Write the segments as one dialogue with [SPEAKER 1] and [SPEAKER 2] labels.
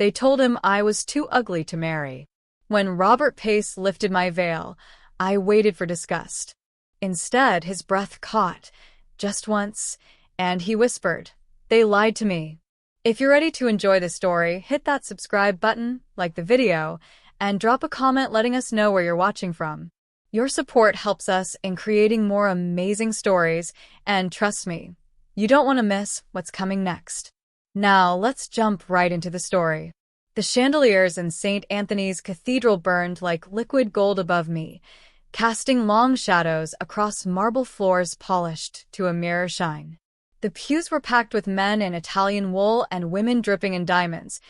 [SPEAKER 1] They told him I was too ugly to marry. When Robert Pace lifted my veil, I waited for disgust. Instead, his breath caught, just once, and he whispered, "They lied to me." If you're ready to enjoy the story, hit that subscribe button, like the video, and drop a comment letting us know where you're watching from. Your support helps us in creating more amazing stories, and trust me, you don't want to miss what's coming next. Now, let's jump right into the story. The chandeliers in St. Anthony's Cathedral burned like liquid gold above me, casting long shadows across marble floors polished to a mirror shine. The pews were packed with men in Italian wool and women dripping in diamonds,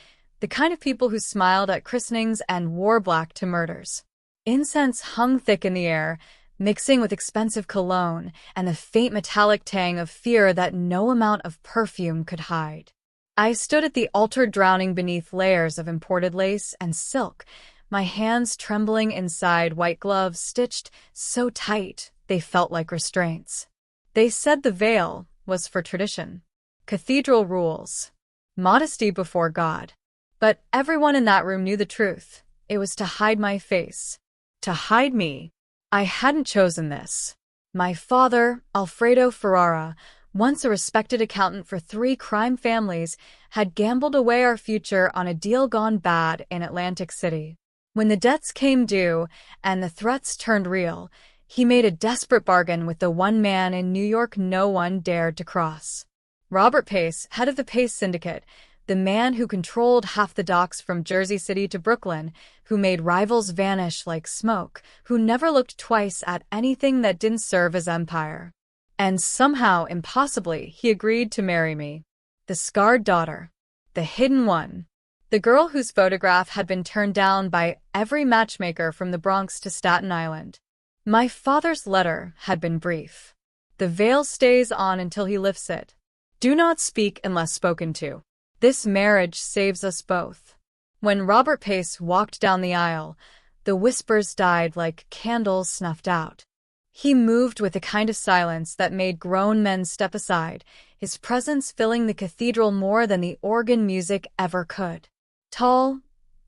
[SPEAKER 1] the kind of people who smiled at christenings and wore black to murders. Incense hung thick in the air, mixing with expensive cologne and the faint metallic tang of fear that no amount of perfume could hide. I stood at the altar drowning beneath layers of imported lace and silk, my hands trembling inside white gloves stitched so tight they felt like restraints. They said the veil was for tradition, cathedral rules, modesty before God. But everyone in that room knew the truth. It was to hide my face, to hide me. I hadn't chosen this. My father, Alfredo Ferrara, once a respected accountant for 3 crime families, had gambled away our future on a deal gone bad in Atlantic City. When the debts came due and the threats turned real, he made a desperate bargain with the one man in New York no one dared to cross. Robert Pace, head of the Pace Syndicate, the man who controlled half the docks from Jersey City to Brooklyn, who made rivals vanish like smoke, who never looked twice at anything that didn't serve his empire. And somehow, impossibly, he agreed to marry me. The scarred daughter. The hidden one. The girl whose photograph had been turned down by every matchmaker from the Bronx to Staten Island. My father's letter had been brief. The veil stays on until he lifts it. Do not speak unless spoken to. This marriage saves us both. When Robert Pace walked down the aisle, the whispers died like candles snuffed out. He moved with a kind of silence that made grown men step aside, his presence filling the cathedral more than the organ music ever could. Tall,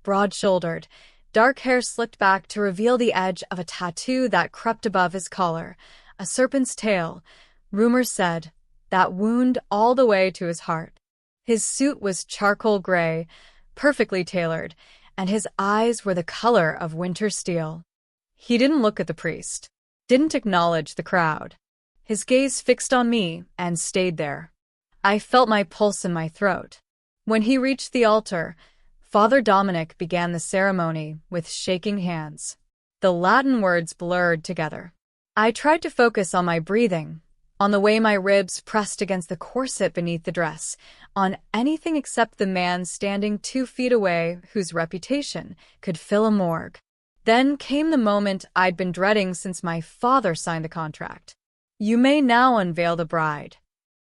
[SPEAKER 1] broad-shouldered, dark hair slicked back to reveal the edge of a tattoo that crept above his collar, a serpent's tail, rumors said, that wound all the way to his heart. His suit was charcoal gray, perfectly tailored, and his eyes were the color of winter steel. He didn't look at the priest, didn't acknowledge the crowd. His gaze fixed on me and stayed there. I felt my pulse in my throat. When he reached the altar, Father Dominic began the ceremony with shaking hands. The Latin words blurred together. I tried to focus on my breathing, on the way my ribs pressed against the corset beneath the dress, on anything except the man standing 2 feet away whose reputation could fill a morgue. Then came the moment I'd been dreading since my father signed the contract. You may now unveil the bride.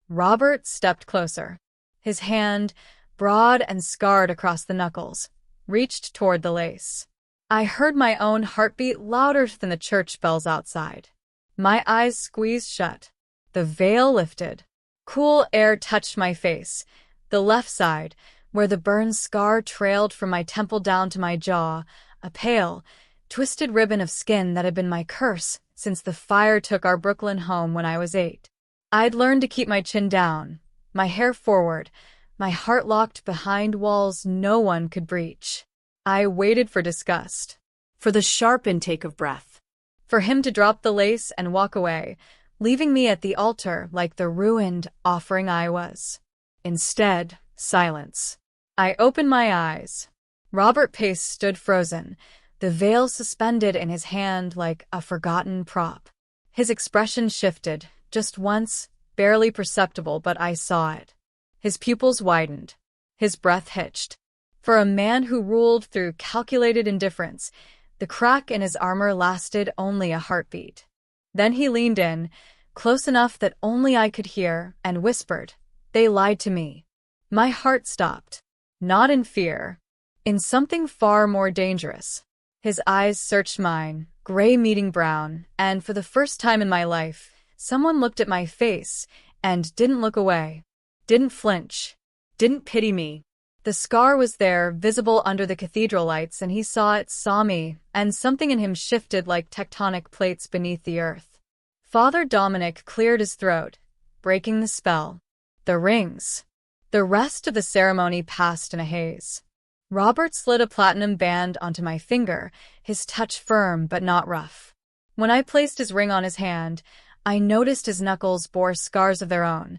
[SPEAKER 1] Robert stepped closer. His hand, broad and scarred across the knuckles, reached toward the lace. I heard my own heartbeat louder than the church bells outside. My eyes squeezed shut. The veil lifted. Cool air touched my face, the left side, where the burn scar trailed from my temple down to my jaw, a pale, twisted ribbon of skin that had been my curse since the fire took our Brooklyn home when I was 8. I'd learned to keep my chin down, my hair forward, my heart locked behind walls no one could breach. I waited for disgust, for the sharp intake of breath, for him to drop the lace and walk away, leaving me at the altar like the ruined offering I was. Instead, silence. I opened my eyes. Robert Pace stood frozen, the veil suspended in his hand like a forgotten prop. His expression shifted, just once, barely perceptible, but I saw it. His pupils widened. His breath hitched. For a man who ruled through calculated indifference, the crack in his armor lasted only a heartbeat. Then he leaned in, close enough that only I could hear, and whispered, "They lied to me." My heart stopped. Not in fear. In something far more dangerous. His eyes searched mine, gray meeting brown, and for the first time in my life, someone looked at my face and didn't look away. Didn't flinch. Didn't pity me. The scar was there, visible under the cathedral lights, and he saw me, and something in him shifted like tectonic plates beneath the earth. Father Dominic cleared his throat, breaking the spell. The rings. The rest of the ceremony passed in a haze. Robert slid a platinum band onto my finger, his touch firm but not rough. When I placed his ring on his hand, I noticed his knuckles bore scars of their own.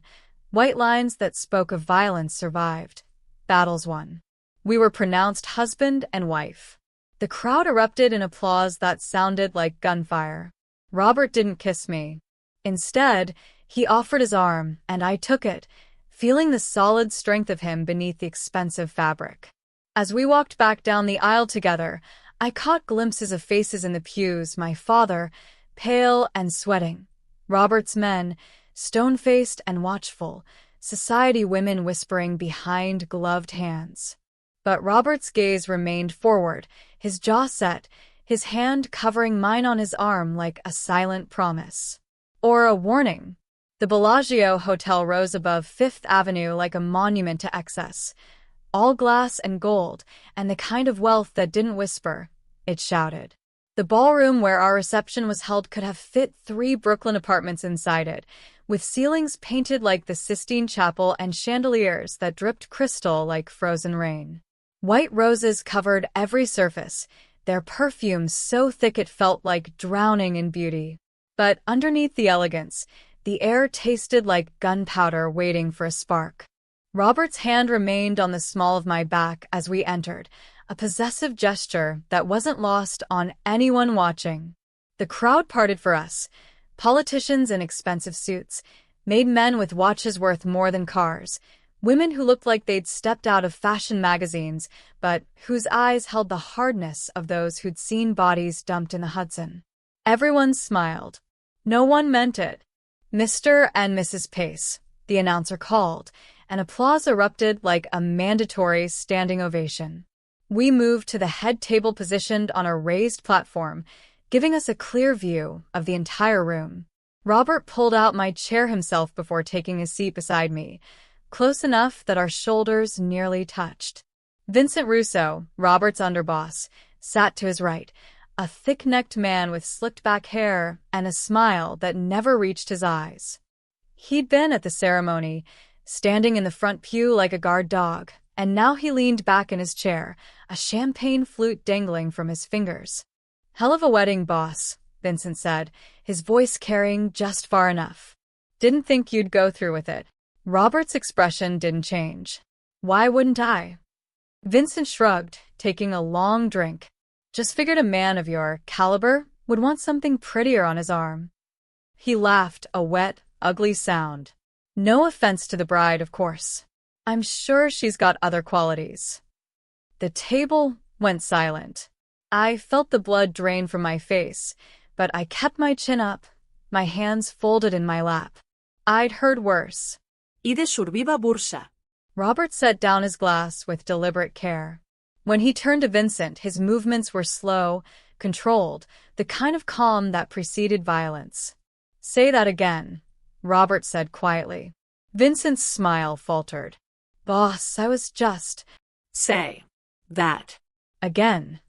[SPEAKER 1] White lines that spoke of violence survived. Battles won. We were pronounced husband and wife. The crowd erupted in applause that sounded like gunfire. Robert didn't kiss me. Instead, he offered his arm, and I took it, feeling the solid strength of him beneath the expensive fabric. As we walked back down the aisle together, I caught glimpses of faces in the pews, my father, pale and sweating. Robert's men, stone-faced and watchful, society women whispering behind gloved hands. But Robert's gaze remained forward, his jaw set, his hand covering mine on his arm like a silent promise. Or a warning. The Bellagio Hotel rose above Fifth Avenue like a monument to excess. All glass and gold, and the kind of wealth that didn't whisper, it shouted. The ballroom where our reception was held could have fit 3 Brooklyn apartments inside it, with ceilings painted like the Sistine Chapel and chandeliers that dripped crystal like frozen rain. White roses covered every surface, their perfume so thick it felt like drowning in beauty. But underneath the elegance, the air tasted like gunpowder waiting for a spark. Robert's hand remained on the small of my back as we entered, a possessive gesture that wasn't lost on anyone watching. The crowd parted for us. Politicians in expensive suits, made men with watches worth more than cars, women who looked like they'd stepped out of fashion magazines, but whose eyes held the hardness of those who'd seen bodies dumped in the Hudson. Everyone smiled. No one meant it. Mr. and Mrs. Pace, the announcer called, and applause erupted like a mandatory standing ovation. We moved to the head table positioned on a raised platform, giving us a clear view of the entire room. Robert pulled out my chair himself before taking his seat beside me, close enough that our shoulders nearly touched. Vincent Russo, Robert's underboss, sat to his right, a thick-necked man with slicked-back hair and a smile that never reached his eyes. He'd been at the ceremony, standing in the front pew like a guard dog, and now he leaned back in his chair, a champagne flute dangling from his fingers. "Hell of a wedding, boss," Vincent said, his voice carrying just far enough. "Didn't think you'd go through with it." Robert's expression didn't change. "Why wouldn't I?" Vincent shrugged, taking a long drink. "Just figured a man of your caliber would want something prettier on his arm." He laughed, a wet, ugly sound. "No offense to the bride, of course. I'm sure she's got other qualities." The table went silent. I felt the blood drain from my face, but I kept my chin up, my hands folded in my lap. I'd heard worse.
[SPEAKER 2] Idę szurbiwa bursza.
[SPEAKER 1] Robert set down his glass with deliberate care. When he turned to Vincent, his movements were slow, controlled, the kind of calm that preceded violence. "Say that again," Robert said quietly. Vincent's smile faltered. "Boss, I was just—"
[SPEAKER 2] "Say that."
[SPEAKER 1] Again.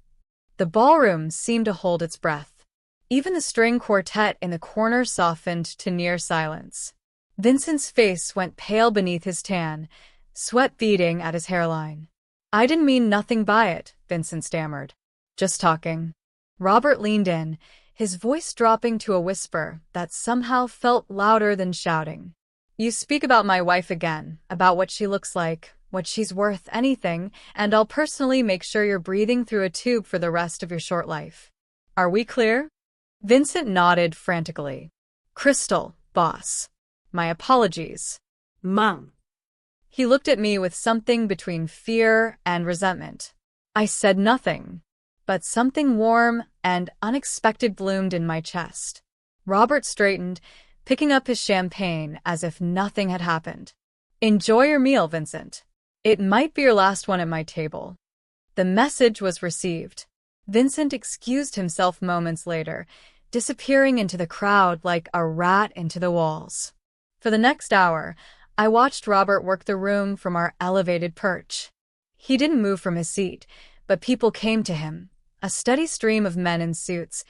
[SPEAKER 1] The ballroom seemed to hold its breath. Even the string quartet in the corner softened to near silence. Vincent's face went pale beneath his tan, sweat beading at his hairline. "I didn't mean nothing by it," Vincent stammered. "Just talking." Robert leaned in, his voice dropping to a whisper that somehow felt louder than shouting. "You speak about my wife again, about what she looks like, what she's worth, anything, and I'll personally make sure you're breathing through a tube for the rest of your short life. Are we clear?" Vincent nodded frantically. "Crystal, boss. My apologies."
[SPEAKER 2] "Mom."
[SPEAKER 1] He looked at me with something between fear and resentment. I said nothing, but something warm and unexpected bloomed in my chest. Robert straightened, picking up his champagne as if nothing had happened. "Enjoy your meal, Vincent. It might be your last one at my table." The message was received. Vincent excused himself moments later, disappearing into the crowd like a rat into the walls. For the next hour, I watched Robert work the room from our elevated perch. He didn't move from his seat, but people came to him, a steady stream of men in suits,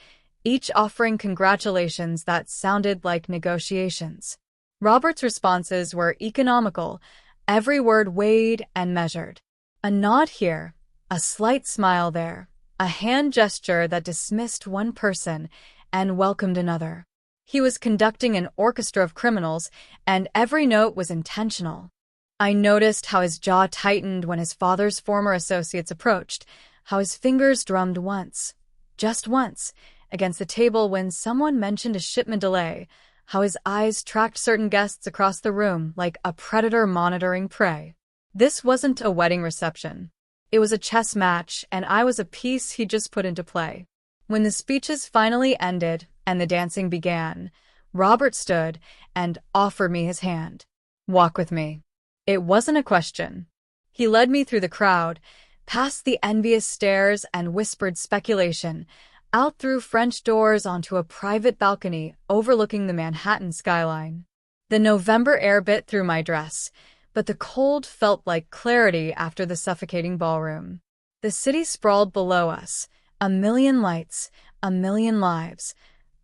[SPEAKER 1] each offering congratulations that sounded like negotiations. Robert's responses were economical, every word weighed and measured. A nod here, a slight smile there, a hand gesture that dismissed one person and welcomed another. He was conducting an orchestra of criminals, and every note was intentional. I noticed how his jaw tightened when his father's former associates approached, how his fingers drummed once, just once, against the table when someone mentioned a shipment delay, how his eyes tracked certain guests across the room like a predator monitoring prey. This wasn't a wedding reception. It was a chess match, and I was a piece he just put into play. When the speeches finally ended and the dancing began, Robert stood and offered me his hand. "Walk with me." It wasn't a question. He led me through the crowd, past the envious stares and whispered speculation, out through French doors onto a private balcony overlooking the Manhattan skyline. The November air bit through my dress, but the cold felt like clarity after the suffocating ballroom. The city sprawled below us, a million lights, a million lives,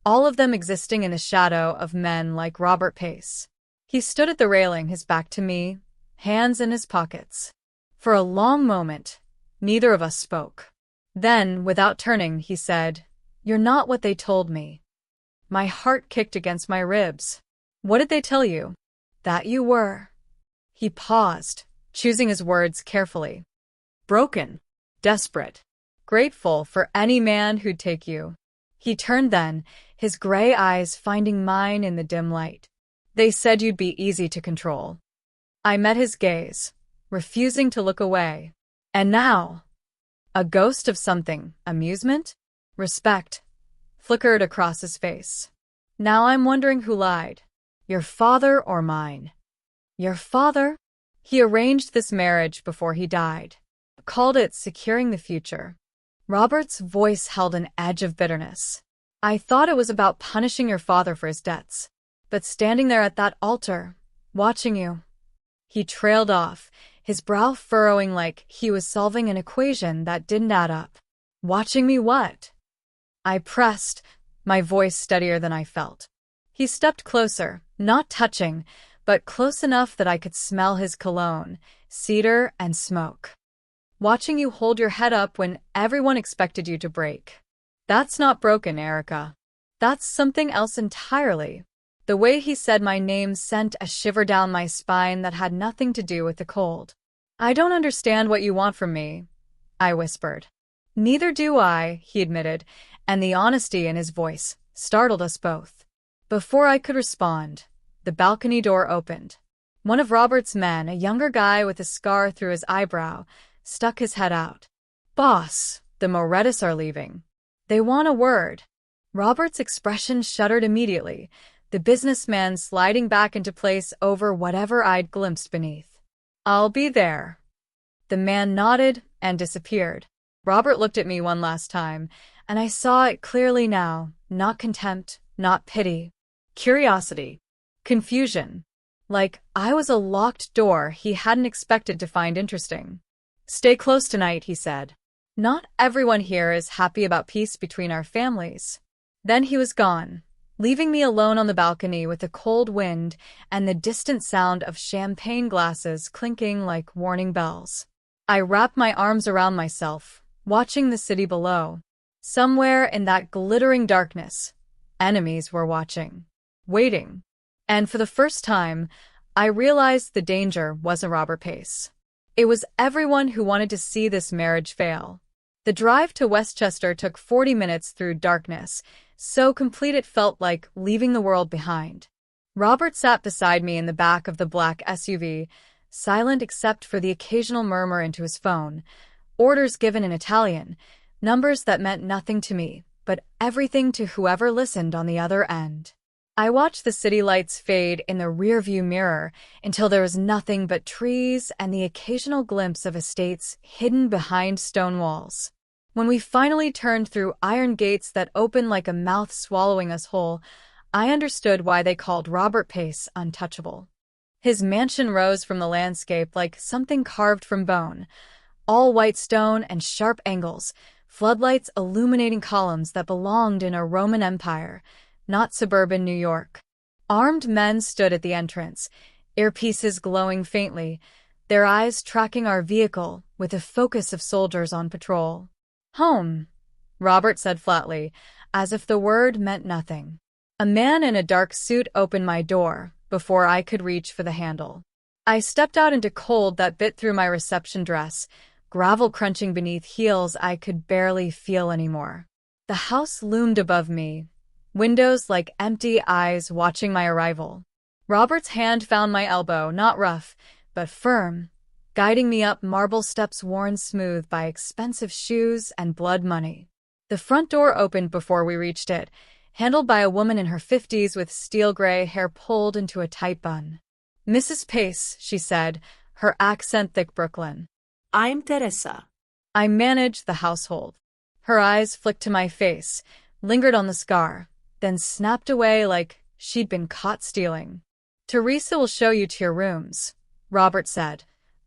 [SPEAKER 1] all of them existing in the shadow of men like Robert Pace. He stood at the railing, his back to me, hands in his pockets. For a long moment, neither of us spoke. Then, without turning, he said, "You're not what they told me." My heart kicked against my ribs. "What did they tell you?" "That you were." He paused, choosing his words carefully. "Broken, desperate, grateful for any man who'd take you." He turned then, his gray eyes finding mine in the dim light. "They said you'd be easy to control." I met his gaze, refusing to look away. And now, a ghost of something, amusement, respect, flickered across his face. "Now I'm wondering who lied, your father or mine." "Your father?" He arranged this marriage before he died, called it securing the future. Robert's voice held an edge of bitterness. "I thought it was about punishing your father for his debts. But standing there at that altar, watching you..." He trailed off, his brow furrowing like he was solving an equation that didn't add up. "Watching me what?" I pressed, my voice steadier than I felt. He stepped closer, not touching, but close enough that I could smell his cologne, cedar, and smoke. "Watching you hold your head up when everyone expected you to break. That's not broken, Erica. That's something else entirely." The way he said my name sent a shiver down my spine that had nothing to do with the cold. "I don't understand what you want from me," I whispered. "Neither do I," he admitted, and the honesty in his voice startled us both. Before I could respond, the balcony door opened. One of Robert's men, a younger guy with a scar through his eyebrow, stuck his head out. "Boss, the Morettis are leaving. They want a word." Robert's expression shuddered immediately, the businessman sliding back into place over whatever I'd glimpsed beneath. "I'll be there." The man nodded and disappeared. Robert looked at me one last time, and I saw it clearly now, not contempt, not pity. Curiosity. Confusion. Like I was a locked door he hadn't expected to find interesting. "Stay close tonight," he said. "Not everyone here is happy about peace between our families." Then he was gone, leaving me alone on the balcony with the cold wind and the distant sound of champagne glasses clinking like warning bells. I wrapped my arms around myself, watching the city below. Somewhere in that glittering darkness, enemies were watching, waiting. And for the first time, I realized the danger wasn't Robert Pace. It was everyone who wanted to see this marriage fail. The drive to Westchester took 40 minutes through darkness, so complete it felt like leaving the world behind. Robert sat beside me in the back of the black SUV, silent except for the occasional murmur into his phone, orders given in Italian, numbers that meant nothing to me, but everything to whoever listened on the other end. I watched the city lights fade in the rearview mirror until there was nothing but trees and the occasional glimpse of estates hidden behind stone walls. When we finally turned through iron gates that opened like a mouth swallowing us whole, I understood why they called Robert Pace untouchable. His mansion rose from the landscape like something carved from bone, all white stone and sharp angles, floodlights illuminating columns that belonged in a Roman Empire, not suburban New York. Armed men stood at the entrance, earpieces glowing faintly, their eyes tracking our vehicle with a focus of soldiers on patrol. "Home," Robert said flatly, as if the word meant nothing. A man in a dark suit opened my door before I could reach for the handle. I stepped out into cold that bit through my reception dress, gravel crunching beneath heels I could barely feel anymore. The house loomed above me, windows like empty eyes watching my arrival. Robert's hand found my elbow, not rough, but firm, guiding me up marble steps worn smooth by expensive shoes and blood money. The front door opened before we reached it, handled by a woman in her 50s with steel-gray hair pulled into a tight bun. "Mrs. Pace," she said, her accent thick Brooklyn.
[SPEAKER 2] I'm Teresa.
[SPEAKER 1] I managed the household. Her eyes flicked to my face, lingered on the scar, then snapped away like she'd been caught stealing. "Teresa will show you to your rooms," Robert said,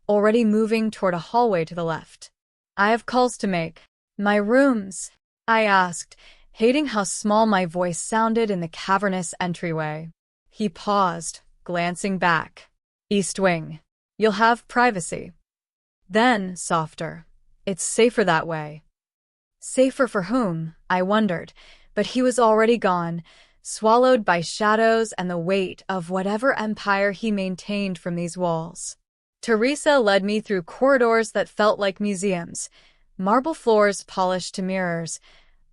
[SPEAKER 1] already moving toward a hallway to the left. "I have calls to make." "My rooms?" I asked, hating how small my voice sounded in the cavernous entryway. He paused, glancing back. "East Wing. You'll have privacy." Then, softer, "It's safer that way." Safer for whom? I wondered, but he was already gone, swallowed by shadows and the weight of whatever empire he maintained from these walls. Teresa led me through corridors that felt like museums, marble floors polished to mirrors,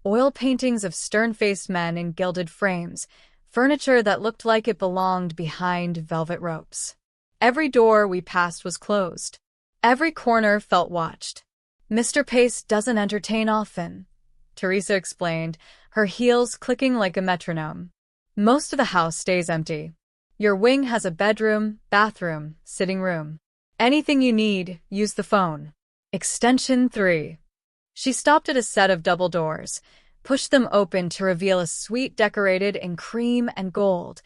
[SPEAKER 1] oil paintings of stern-faced men in gilded frames, furniture that looked like it belonged behind velvet ropes. Every door we passed was closed. Every corner felt watched. "Mr. Pace doesn't entertain often," Teresa explained, her heels clicking like a metronome. "Most of the house stays empty. Your wing has a bedroom, bathroom, sitting room. Anything you need, use the phone. Extension 3. She stopped at a set of double doors, pushed them open to reveal a suite decorated in cream and gold,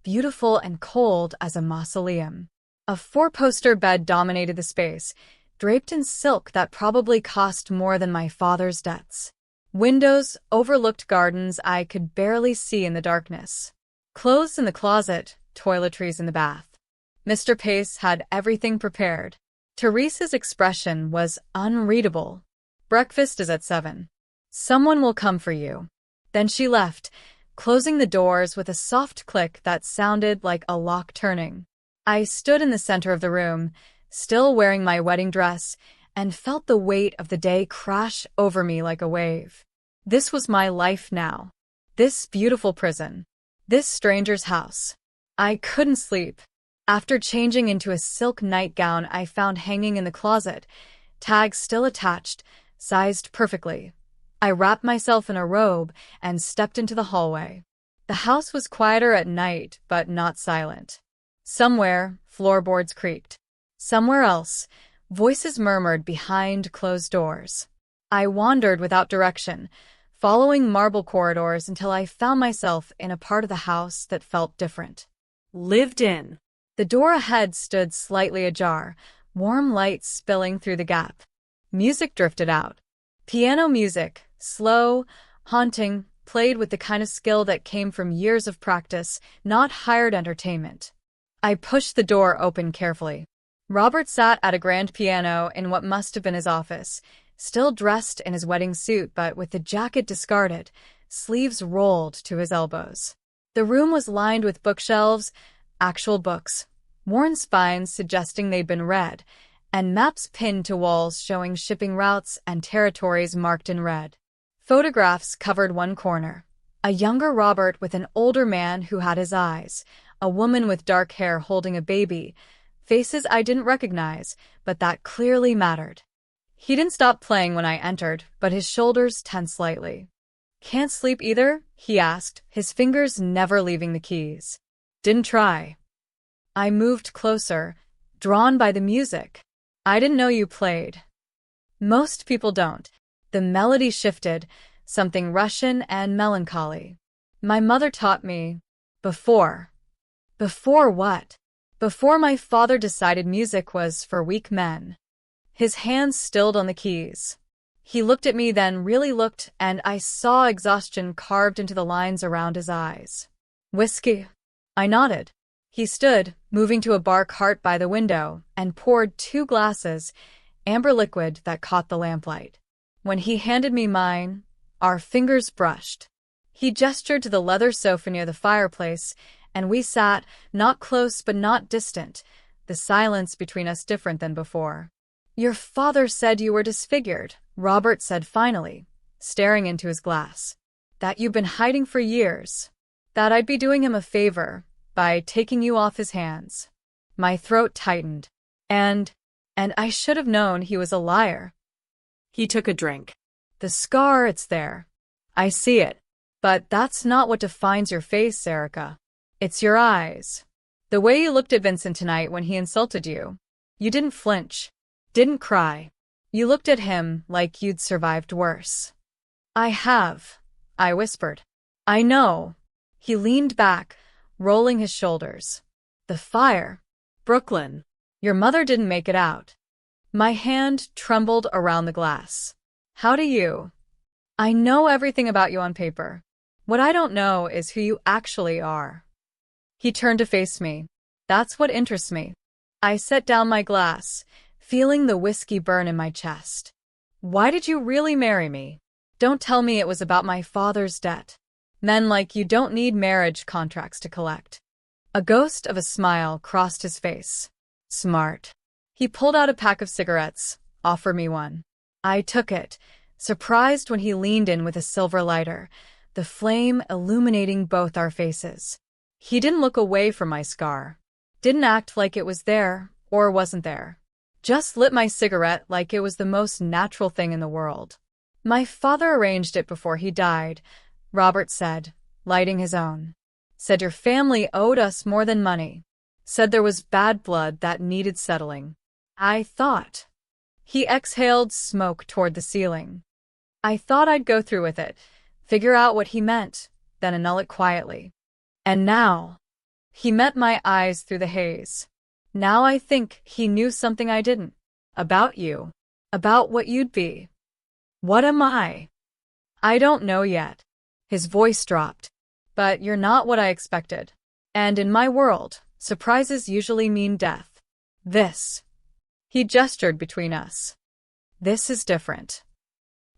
[SPEAKER 1] beautiful and cold as a mausoleum. A four-poster bed dominated the space, draped in silk that probably cost more than my father's debts. Windows overlooked gardens I could barely see in the darkness. Clothes in the closet, toiletries in the bath. Mr. Pace had everything prepared. Teresa's expression was unreadable. "Breakfast is at 7. Someone will come for you." Then she left, closing the doors with a soft click that sounded like a lock turning. I stood in the center of the room, still wearing my wedding dress, and felt the weight of the day crash over me like a wave. This was my life now. This beautiful prison. This stranger's house. I couldn't sleep. After changing into a silk nightgown I found hanging in the closet, tags still attached, sized perfectly, I wrapped myself in a robe and stepped into the hallway. The house was quieter at night, but not silent. Somewhere, floorboards creaked. Somewhere else, voices murmured behind closed doors. I wandered without direction, following marble corridors until I found myself in a part of the house that felt different.
[SPEAKER 2] Lived in.
[SPEAKER 1] The door ahead stood slightly ajar, warm light spilling through the gap. Music drifted out. Piano music, slow, haunting, played with the kind of skill that came from years of practice, not hired entertainment. I pushed the door open carefully. Robert sat at a grand piano in what must have been his office, still dressed in his wedding suit but with the jacket discarded, sleeves rolled to his elbows. The room was lined with bookshelves, actual books, worn spines suggesting they'd been read, and maps pinned to walls showing shipping routes and territories marked in red. Photographs covered one corner. A younger Robert with an older man who had his eyes, a woman with dark hair holding a baby, faces I didn't recognize, but that clearly mattered. He didn't stop playing when I entered, but his shoulders tensed slightly. "Can't sleep either?" he asked, his fingers never leaving the keys. "Didn't try." I moved closer, drawn by the music. "I didn't know you played." "Most people don't." The melody shifted, something Russian and melancholy. "My mother taught me. Before." "Before what?" "Before my father decided music was for weak men." his hands stilled on the keys. He looked at me, then really looked, and I saw exhaustion carved into the lines around his eyes. Whiskey? I nodded. He stood, moving to a bar cart by the window, and poured 2 glasses, amber liquid that caught the lamplight. When he handed me mine, our fingers brushed. He gestured to the leather sofa near the fireplace, and we sat, not close but not distant, the silence between us different than before. Your father said you were disfigured, Robert said finally, staring into his glass. That you've been hiding for years. That I'd be doing him a favor by taking you off his hands. My throat tightened. And I should have known he was a liar.
[SPEAKER 2] He took a drink.
[SPEAKER 1] The scar, it's there. I see it. But that's not what defines your face, Erica. It's your eyes. The way you looked at Vincent tonight when he insulted you. You didn't flinch. Didn't cry. You looked at him like you'd survived worse. I have, I whispered. I know. He leaned back, rolling his shoulders. The fire.
[SPEAKER 2] Brooklyn.
[SPEAKER 1] Your mother didn't make it out. My hand trembled around the glass. How do you? I know everything about you on paper. What I don't know is who you actually are. He turned to face me. That's what interests me. I set down my glass, feeling the whiskey burn in my chest. Why did you really marry me? Don't tell me it was about my father's debt. Men like you don't need marriage contracts to collect. A ghost of a smile crossed his face. Smart. He pulled out a pack of cigarettes, offered me one. I took it, surprised when he leaned in with a silver lighter, the flame illuminating both our faces. He didn't look away from my scar. Didn't act like it was there or wasn't there. Just lit my cigarette like it was the most natural thing in the world. My father arranged it before he died, Robert said, lighting his own. Said your family owed us more than money. Said there was bad blood that needed settling. I thought. He exhaled smoke toward the ceiling. I thought I'd go through with it, figure out what he meant, then annul it quietly. And now, he met my eyes through the haze. Now I think he knew something I didn't. About you. About what you'd be. What am I? I don't know yet. His voice dropped. But you're not what I expected. And in my world, surprises usually mean death. This. He gestured between us. This is different.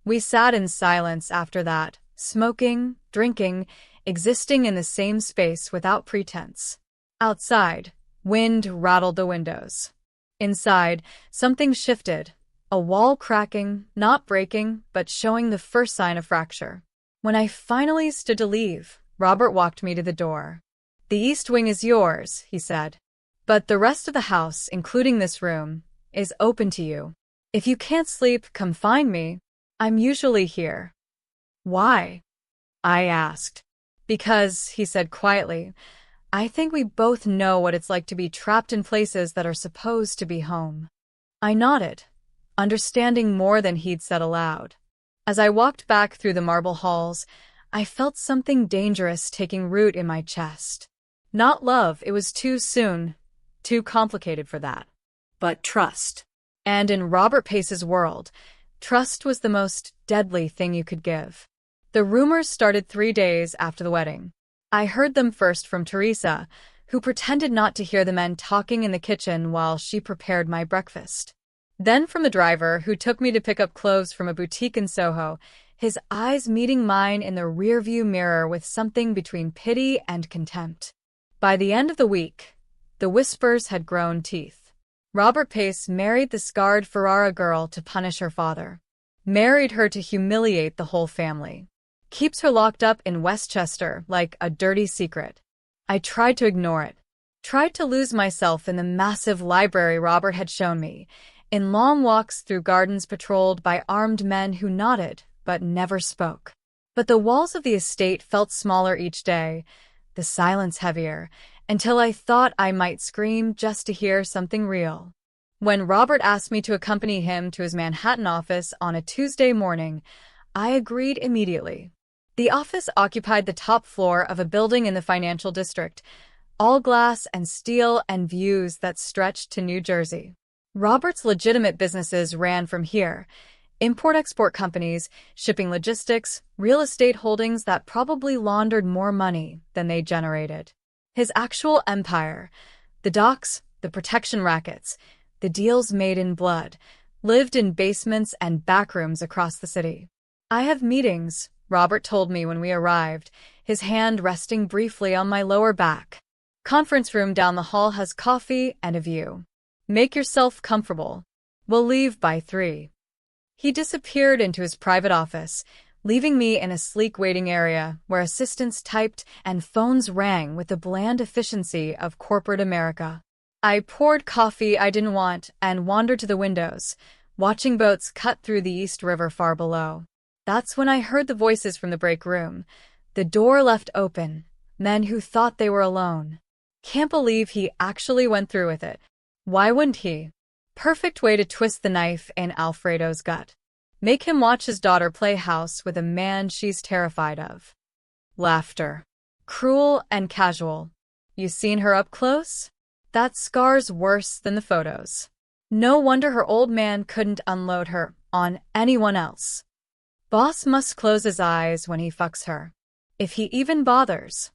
[SPEAKER 1] We sat in silence after that, smoking, drinking, existing in the same space without pretense. Outside, wind rattled the windows. Inside, something shifted, a wall cracking, not breaking, but showing the first sign of fracture. When I finally stood to leave, Robert walked me to the door. The east wing is yours, he said. But the rest of the house, including this room, is open to you. If you can't sleep, come find me. I'm usually here. Why? I asked. Because, he said quietly, I think we both know what it's like to be trapped in places that are supposed to be home. I nodded, understanding more than he'd said aloud. As I walked back through the marble halls, I felt something dangerous taking root in my chest. Not love, it was too soon, too complicated for that. But trust. And in Robert Pace's world, trust was the most deadly thing you could give. The rumors started 3 days after the wedding. I heard them first from Teresa, who pretended not to hear the men talking in the kitchen while she prepared my breakfast. Then from the driver who took me to pick up clothes from a boutique in Soho, his eyes meeting mine in the rearview mirror with something between pity and contempt. By the end of the week, the whispers had grown teeth. Robert Pace married the scarred Ferrara girl to punish her father. Married her to humiliate the whole family. Keeps her locked up in Westchester like a dirty secret. I tried to ignore it. Tried to lose myself in the massive library Robert had shown me, in long walks through gardens patrolled by armed men who nodded but never spoke. But the walls of the estate felt smaller each day, the silence heavier, until I thought I might scream just to hear something real. When Robert asked me to accompany him to his Manhattan office on a Tuesday morning, I agreed immediately. The office occupied the top floor of a building in the financial district, all glass and steel and views that stretched to New Jersey. Robert's legitimate businesses ran from here. Import-export companies, shipping logistics, real estate holdings that probably laundered more money than they generated. His actual empire, the docks, the protection rackets, the deals made in blood, lived in basements and backrooms across the city. I have meetings, Robert told me when we arrived, his hand resting briefly on my lower back. Conference room down the hall has coffee and a view. Make yourself comfortable. We'll leave by 3. He disappeared into his private office, leaving me in a sleek waiting area where assistants typed and phones rang with the bland efficiency of corporate America. I poured coffee I didn't want and wandered to the windows, watching boats cut through the East River far below. That's when I heard the voices from the break room. The door left open, men who thought they were alone. Can't believe he actually went through with it. Why wouldn't he? Perfect way to twist the knife in Alfredo's gut. Make him watch his daughter play house with a man she's terrified of. Laughter. Cruel and casual. You seen her up close? That scar's worse than the photos. No wonder her old man couldn't unload her on anyone else. Boss must close his eyes when he fucks her. If he even bothers.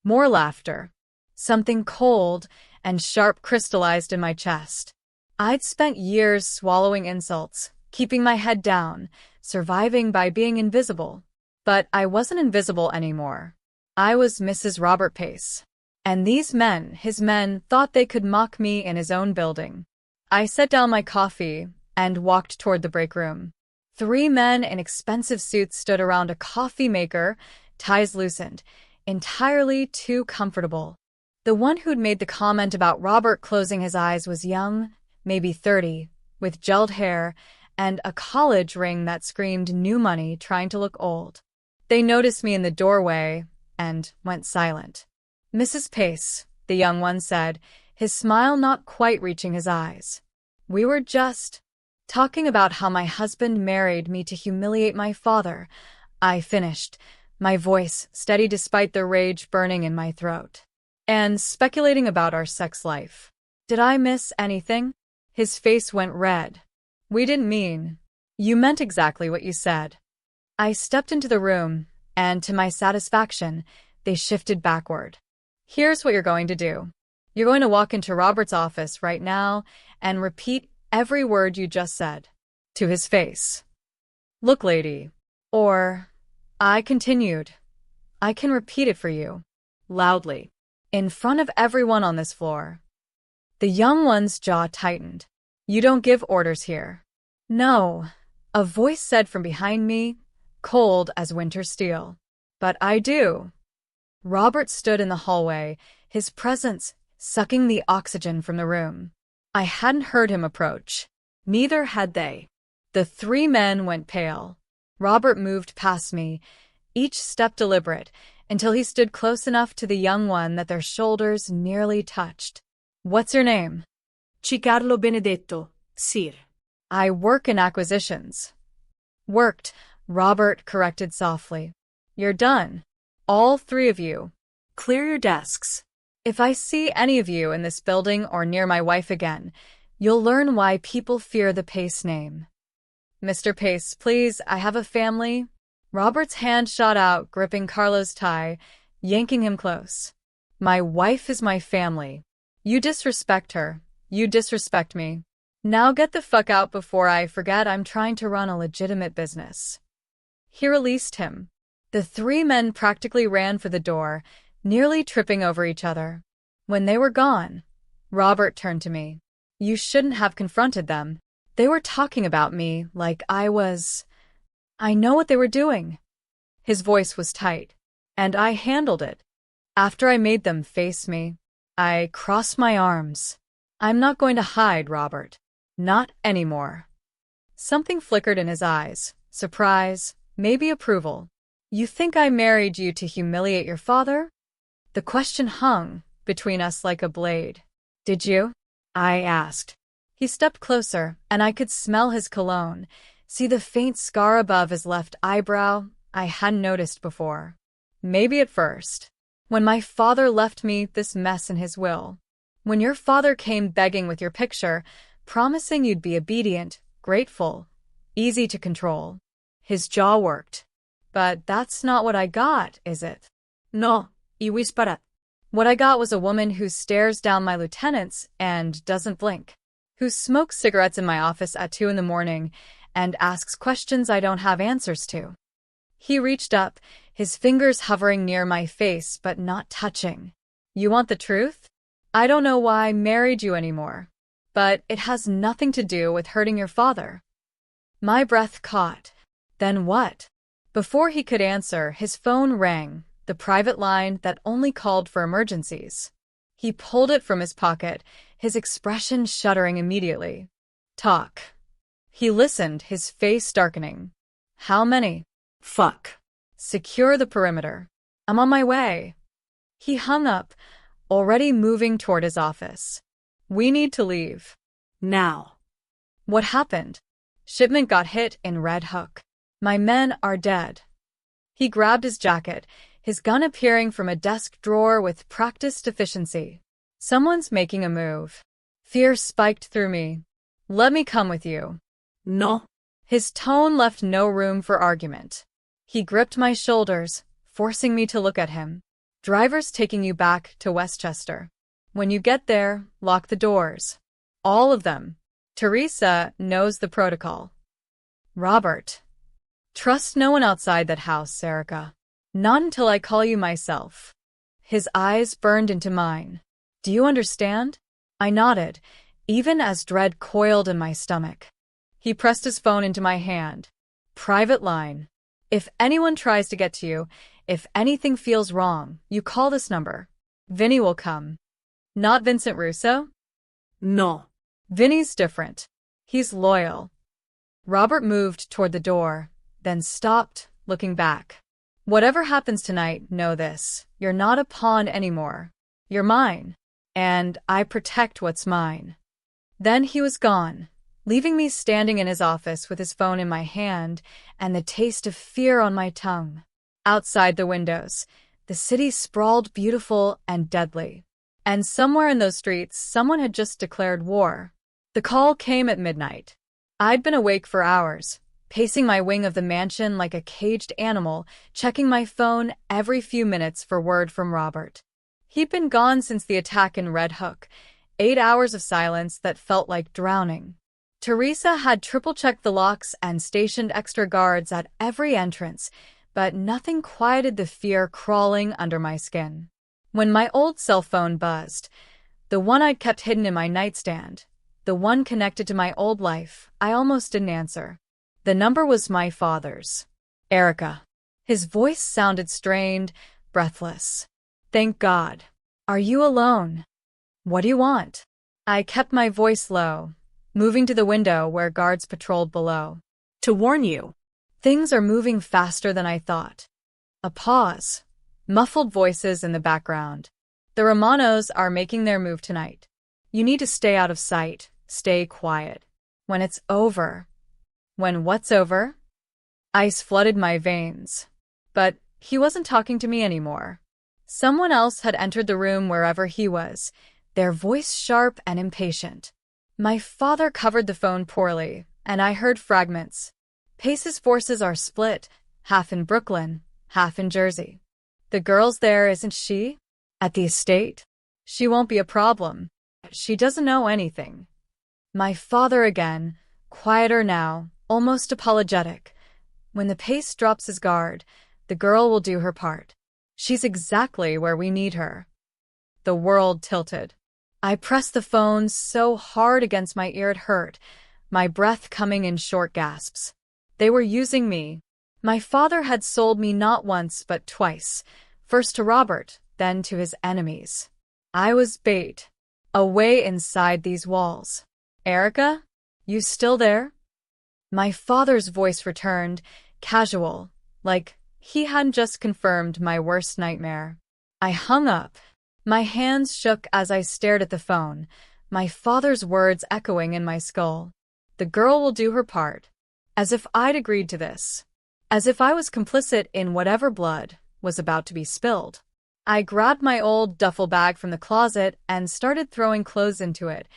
[SPEAKER 1] More laughter. Something cold and sharp crystallized in my chest. I'd spent years swallowing insults, keeping my head down, surviving by being invisible. But I wasn't invisible anymore. I was Mrs. Robert Pace. And these men, his men, thought they could mock me in his own building. I set down my coffee and walked toward the break room. 3 men in expensive suits stood around a coffee maker, ties loosened, entirely too comfortable. The one who'd made the comment about Robert closing his eyes was young, maybe 30, with gelled hair and a college ring that screamed new money trying to look old. They noticed me in the doorway and went silent. Mrs. Pace, the young one said, his smile not quite reaching his eyes. We were just talking about how my husband married me to humiliate my father. I finished, my voice steady despite the rage burning in my throat. And speculating about our sex life. Did I miss anything? His face went red. We didn't mean. You meant exactly what you said. I stepped into the room, and to my satisfaction, they shifted backward. Here's what you're going to do. You're going to walk into Robert's office right now and repeat every word you just said. To his face. Look, lady. Or, I continued. I can repeat it for you. Loudly. In front of everyone on this floor. The young one's jaw tightened. You don't give orders here. No, a voice said from behind me, cold as winter steel. But I do. Robert stood in the hallway, his presence sucking the oxygen from the room. I hadn't heard him approach. Neither had they. The 3 men went pale. Robert moved past me, each step deliberate, until he stood close enough to the young one that their shoulders nearly touched. What's your name?
[SPEAKER 2] Cicarlo Benedetto, Sir.
[SPEAKER 1] I work in acquisitions. Worked, Robert corrected softly. You're done. All 3 of you.
[SPEAKER 2] Clear your desks.
[SPEAKER 1] If I see any of you in this building or near my wife again, you'll learn why people fear the Pace name. Mr. Pace, please, I have a family. Robert's hand shot out, gripping Carlo's tie, yanking him close. My wife is my family. You disrespect her. You disrespect me. Now get the fuck out before I forget I'm trying to run a legitimate business. He released him. The 3 men practically ran for the door, nearly tripping over each other. When they were gone, Robert turned to me. You shouldn't have confronted them. They were talking about me like I was... I know what they were doing. His voice was tight, and I handled it. After I made them face me, I crossed my arms. I'm not going to hide, Robert. Not anymore. Something flickered in his eyes. Surprise, maybe approval. You think I married you to humiliate your father? The question hung between us like a blade. Did you? I asked. He stepped closer, and I could smell his cologne. See the faint scar above his left eyebrow I hadn't noticed before. Maybe at first. When my father left me this mess in his will. When your father came begging with your picture, promising you'd be obedient, grateful, easy to control. His jaw worked. But that's not what I got, is it?
[SPEAKER 2] No, y whispered.
[SPEAKER 1] What I got was a woman who stares down my lieutenants and doesn't blink, who smokes cigarettes in my office at 2 a.m. and asks questions I don't have answers to. He reached up, his fingers hovering near my face but not touching. You want the truth? I don't know why I married you anymore, but it has nothing to do with hurting your father. My breath caught. Then what? Before he could answer, his phone rang, the private line that only called for emergencies. He pulled it from his pocket, his expression shuddering immediately. Talk. He listened, his face darkening. How many?
[SPEAKER 2] Fuck.
[SPEAKER 1] Secure the perimeter. I'm on my way. He hung up, already moving toward his office. We need to leave.
[SPEAKER 2] Now.
[SPEAKER 1] What happened? Shipment got hit in Red Hook. My men are dead. He grabbed his jacket, his gun appearing from a desk drawer with practiced efficiency. Someone's making a move. Fear spiked through me. Let me come with you.
[SPEAKER 2] No.
[SPEAKER 1] His tone left no room for argument. He gripped my shoulders, forcing me to look at him. Driver's taking you back to Westchester. When you get there, lock the doors. All of them. Teresa knows the protocol. Robert. Trust no one outside that house, Erica. Not until I call you myself. His eyes burned into mine. Do you understand? I nodded, even as dread coiled in my stomach. He pressed his phone into my hand. Private line. If anyone tries to get to you, if anything feels wrong, you call this number. Vinny will come. Not Vincent Russo?
[SPEAKER 2] No.
[SPEAKER 1] Vinny's different. He's loyal. Robert moved toward the door, then stopped, looking back. Whatever happens tonight, know this. You're not a pawn anymore. You're mine. And I protect what's mine. Then he was gone, leaving me standing in his office with his phone in my hand and the taste of fear on my tongue. Outside the windows, the city sprawled beautiful and deadly. And somewhere in those streets, someone had just declared war. The call came at midnight. I'd been awake for hours, pacing my wing of the mansion like a caged animal, checking my phone every few minutes for word from Robert. He'd been gone since the attack in Red Hook, 8 hours of silence that felt like drowning. Teresa had triple-checked the locks and stationed extra guards at every entrance, but nothing quieted the fear crawling under my skin. When my old cell phone buzzed, the one I'd kept hidden in my nightstand, the one connected to my old life, I almost didn't answer. The number was my father's. Erica. His voice sounded strained, breathless. Thank God. Are you alone? What do you want? I kept my voice low, moving to the window where guards patrolled below.
[SPEAKER 2] To warn you.
[SPEAKER 1] Things are moving faster than I thought. A pause. Muffled voices in the background. The Romanos are making their move tonight. You need to stay out of sight, stay quiet. When it's over. When what's over? Ice flooded my veins. But he wasn't talking to me anymore. Someone else had entered the room wherever he was, their voice sharp and impatient. My father covered the phone poorly, and I heard fragments. Pace's forces are split, half in Brooklyn, half in Jersey. The girl's there, isn't she? At the estate? She won't be a problem. She doesn't know anything. My father again, quieter now, almost apologetic. When the Pace drops his guard, the girl will do her part. She's exactly where we need her. The world tilted. I pressed the phone so hard against my ear it hurt, my breath coming in short gasps. They were using me. My father had sold me not once but twice, first to Robert, then to his enemies. I was bait. Away inside these walls. Erica? You still there? My father's voice returned, casual, like he hadn't just confirmed my worst nightmare. I hung up. My hands shook as I stared at the phone, my father's words echoing in my skull. The girl will do her part. As if I'd agreed to this. As if I was complicit in whatever blood was about to be spilled. I grabbed my old duffel bag from the closet and started throwing clothes into it,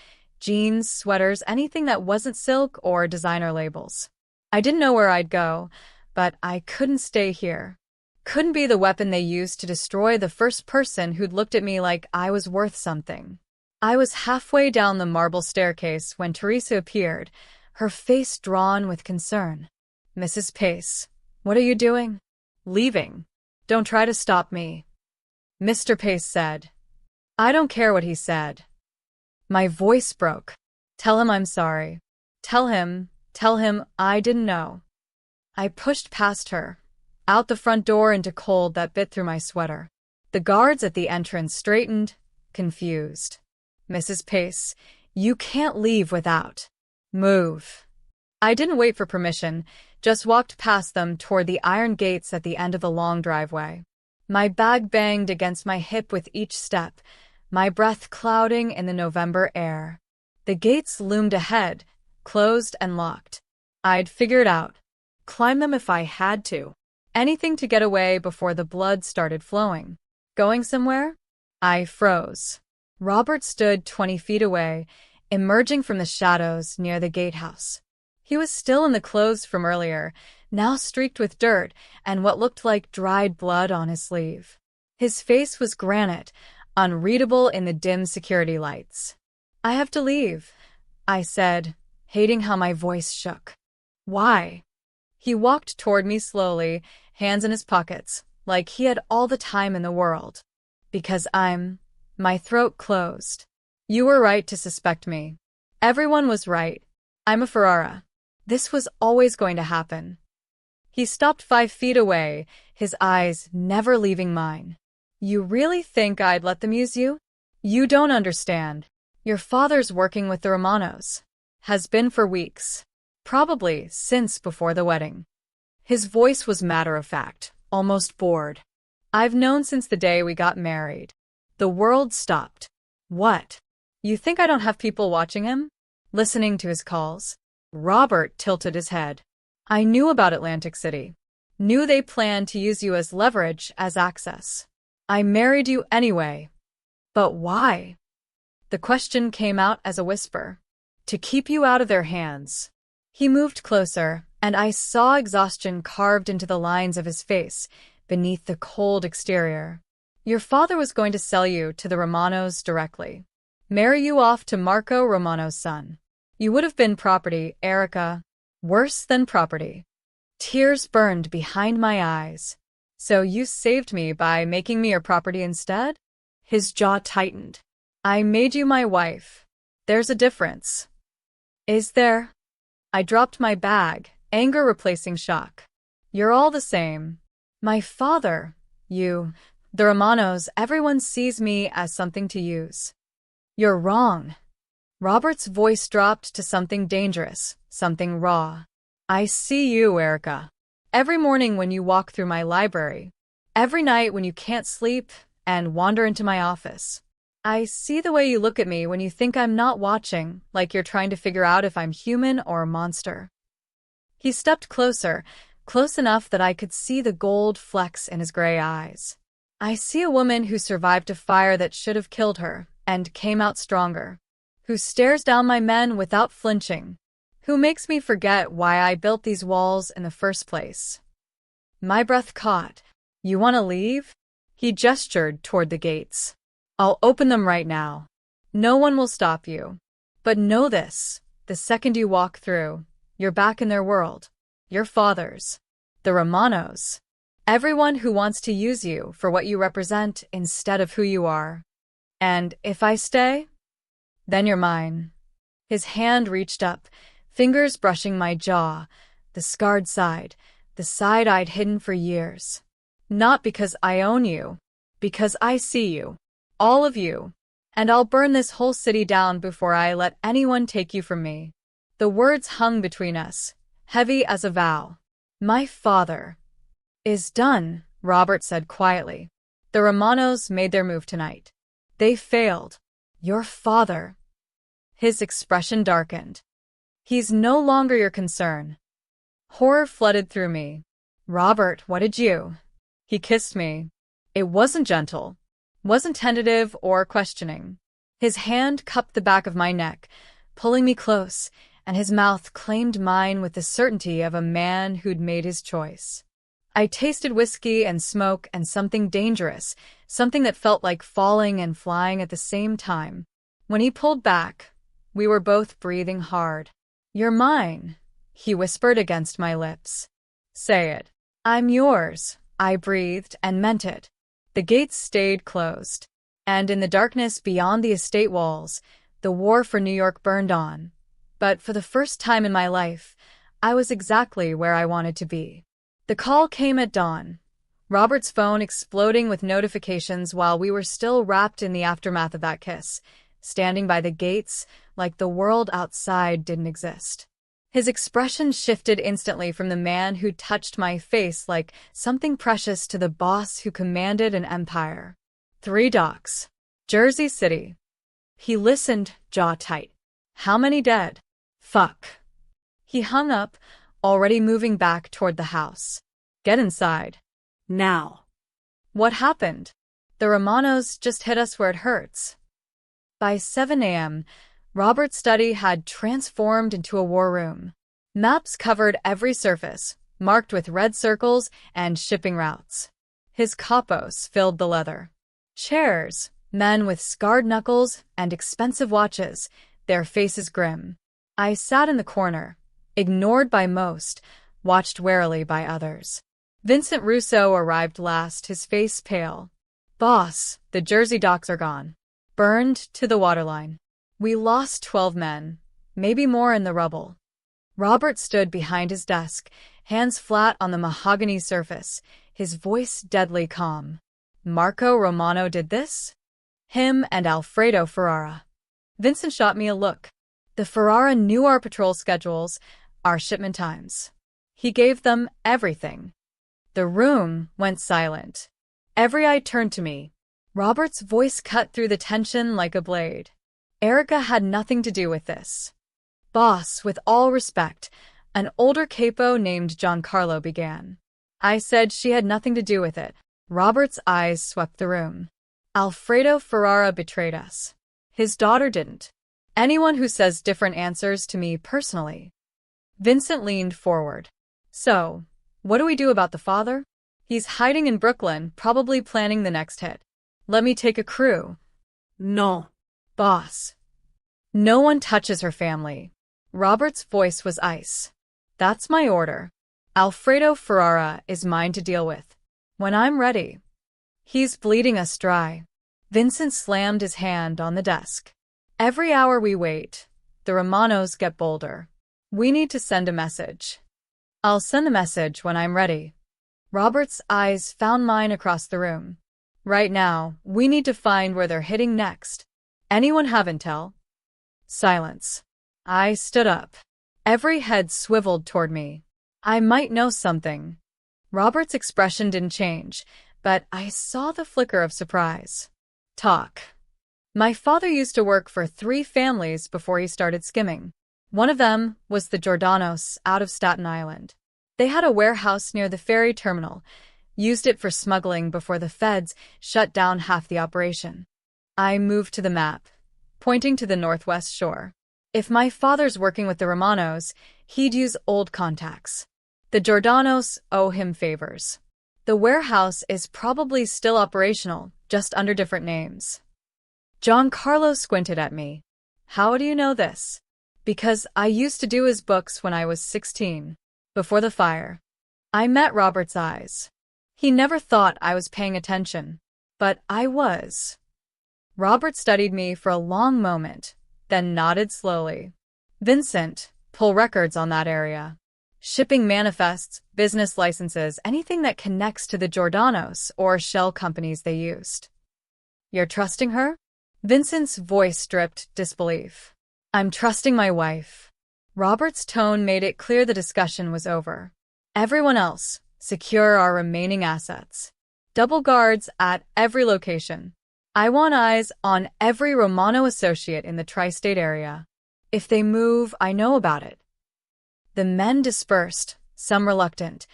[SPEAKER 1] Jeans, sweaters, anything that wasn't silk or designer labels. I didn't know where I'd go, but I couldn't stay here. Couldn't be the weapon they used to destroy the first person who'd looked at me like I was worth something. I was halfway down the marble staircase when Teresa appeared, her face drawn with concern. "Mrs. Pace, what are you doing?" "Leaving. Don't try to stop me," Mr. Pace said. I don't care what he said. My voice broke. "Tell him I'm sorry. Tell him I didn't know." I pushed past her, out the front door into cold that bit through my sweater. The guards at the entrance straightened, confused. "Mrs. Pace, you can't leave without." "Move." I didn't wait for permission, just walked past them toward the iron gates at the end of the long driveway. My bag banged against my hip with each step, my breath clouding in the November air. The gates loomed ahead, closed and locked. I'd figure it out. Climb them if I had to. Anything to get away before the blood started flowing. Going somewhere? I froze. Robert stood 20 feet away, emerging from the shadows near the gatehouse. He was still in the clothes from earlier, now streaked with dirt and what looked like dried blood on his sleeve. His face was granite, unreadable in the dim security lights. "I have to leave," I said, hating how my voice shook. "Why?" He walked toward me slowly, hands in his pockets, like he had all the time in the world. "Because My throat closed. "You were right to suspect me. Everyone was right. I'm a Ferrara. This was always going to happen." He stopped 5 feet away, his eyes never leaving mine. "You really think I'd let them use you? You don't understand. Your father's working with the Romanos. Has been for weeks. Probably since before the wedding." His voice was matter-of-fact, almost bored. "I've known since the day we got married." The world stopped. "What? You think I don't have people watching him? Listening to his calls?" Robert tilted his head. "I knew about Atlantic City. Knew they planned to use you as leverage, as access. I married you anyway." "But why?" The question came out as a whisper. "To keep you out of their hands." He moved closer, and I saw exhaustion carved into the lines of his face beneath the cold exterior. "Your father was going to sell you to the Romanos directly. Marry you off to Marco Romano's son. You would have been property, Erica. Worse than property." Tears burned behind my eyes. "So you saved me by making me your property instead?" His jaw tightened. "I made you my wife. There's a difference." "Is there?" I dropped my bag, anger replacing shock. "You're all the same. My father, you, the Romanos, everyone sees me as something to use." "You're wrong." Robert's voice dropped to something dangerous, something raw. "I see you, Erica. Every morning when you walk through my library. Every night when you can't sleep and wander into my office. I see the way you look at me when you think I'm not watching, like you're trying to figure out if I'm human or a monster." He stepped closer, close enough that I could see the gold flecks in his gray eyes. "I see a woman who survived a fire that should have killed her and came out stronger, who stares down my men without flinching, who makes me forget why I built these walls in the first place." My breath caught. "You want to leave?" He gestured toward the gates. "I'll open them right now. No one will stop you. But know this, the second you walk through, you're back in their world. Your father's. The Romanos. Everyone who wants to use you for what you represent instead of who you are. And if I stay, then you're mine." His hand reached up, fingers brushing my jaw, the scarred side, the side I'd hidden for years. "Not because I own you, because I see you. All of you. And I'll burn this whole city down before I let anyone take you from me." The words hung between us, heavy as a vow. "My father is done," Robert said quietly. "The Romanos made their move tonight. They failed. Your father." His expression darkened. "He's no longer your concern." Horror flooded through me. "Robert, what did you?" He kissed me. It wasn't gentle, wasn't tentative or questioning. His hand cupped the back of my neck, pulling me close, and his mouth claimed mine with the certainty of a man who'd made his choice. I tasted whiskey and smoke and something dangerous, something that felt like falling and flying at the same time. When he pulled back, we were both breathing hard. "You're mine," he whispered against my lips. "Say it." "I'm yours," I breathed and meant it. The gates stayed closed, and in the darkness beyond the estate walls, the war for New York burned on. But for the first time in my life, I was exactly where I wanted to be. The call came at dawn, Robert's phone exploding with notifications while we were still wrapped in the aftermath of that kiss, standing by the gates like the world outside didn't exist. His expression shifted instantly from the man who touched my face like something precious to the boss who commanded an empire. 3 docks. Jersey City. He listened, jaw tight. "How many dead?" "Fuck." He hung up, already moving back toward the house. "Get inside."
[SPEAKER 2] Now.
[SPEAKER 1] "What happened?" "The Romanos just hit us where it hurts." By 7 a.m., Robert's study had transformed into a war room. Maps covered every surface, marked with red circles and shipping routes. His capos filled the leather. Chairs, men with scarred knuckles and expensive watches, their faces grim. I sat in the corner, ignored by most, watched warily by others. Vincent Russo arrived last, his face pale. "Boss, the Jersey docks are gone. Burned to the waterline. We lost 12 men, maybe more in the rubble." Robert stood behind his desk, hands flat on the mahogany surface, his voice deadly calm. "Marco Romano did this? Him and Alfredo Ferrara." Vincent shot me a look. The Ferrara knew our patrol schedules, our shipment times. He gave them everything. The room went silent. Every eye turned to me. Robert's voice cut through the tension like a blade. "Erica had nothing to do with this." "Boss, with all respect," an older capo named Giancarlo began. I said she had nothing to do with it. Robert's eyes swept the room. "Alfredo Ferrara betrayed us. His daughter didn't. Anyone who says different answers to me personally." Vincent leaned forward. "So, what do we do about the father?" "He's hiding in Brooklyn, probably planning the next hit." "Let me take a crew."
[SPEAKER 2] No.
[SPEAKER 1] "Boss, no one touches her family." Robert's voice was ice. "That's my order. Alfredo Ferrara is mine to deal with. When I'm ready." "He's bleeding us dry." Vincent slammed his hand on the desk. "Every hour we wait, the Romanos get bolder. We need to send a message." "I'll send the message when I'm ready." Robert's eyes found mine across the room. "Right now, we need to find where they're hitting next. Anyone have intel?" Silence. I stood up. Every head swiveled toward me. I might know something. Robert's expression didn't change, but I saw the flicker of surprise. "Talk." "My father used to work for 3 families before he started skimming. One of them was the Giordano's out of Staten Island. They had a warehouse near the ferry terminal, used it for smuggling before the feds shut down half the operation." I moved to the map, pointing to the northwest shore. "If my father's working with the Romanos, he'd use old contacts. The Giordano's owe him favors. The warehouse is probably still operational, just under different names." Giancarlo squinted at me. "How do you know this?" "Because I used to do his books when I was 16, before the fire." I met Robert's eyes. He never thought I was paying attention, but I was. Robert studied me for a long moment, then nodded slowly. "Vincent, pull records on that area. Shipping manifests, business licenses, anything that connects to the Giordano's or shell companies they used." "You're trusting her?" Vincent's voice dripped disbelief. "I'm trusting my wife." Robert's tone made it clear the discussion was over. "Everyone else, secure our remaining assets. Double guards at every location. I want eyes on every Romano associate in the tri-state area. If they move, I know about it." The men dispersed, some reluctant,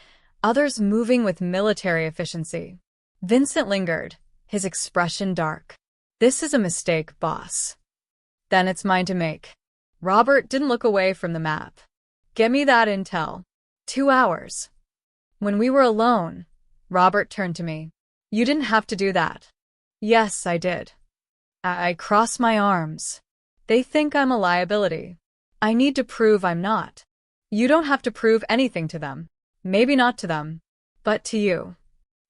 [SPEAKER 1] others moving with military efficiency. Vincent lingered, his expression dark. This is a mistake, boss. Then it's mine to make. Robert didn't look away from the map. Get me that intel. 2 hours. When we were alone, Robert turned to me. You didn't have to do that. Yes, I did. I cross my arms. They think I'm a liability. I need to prove I'm not. You don't have to prove anything to them. Maybe not to them, but to you.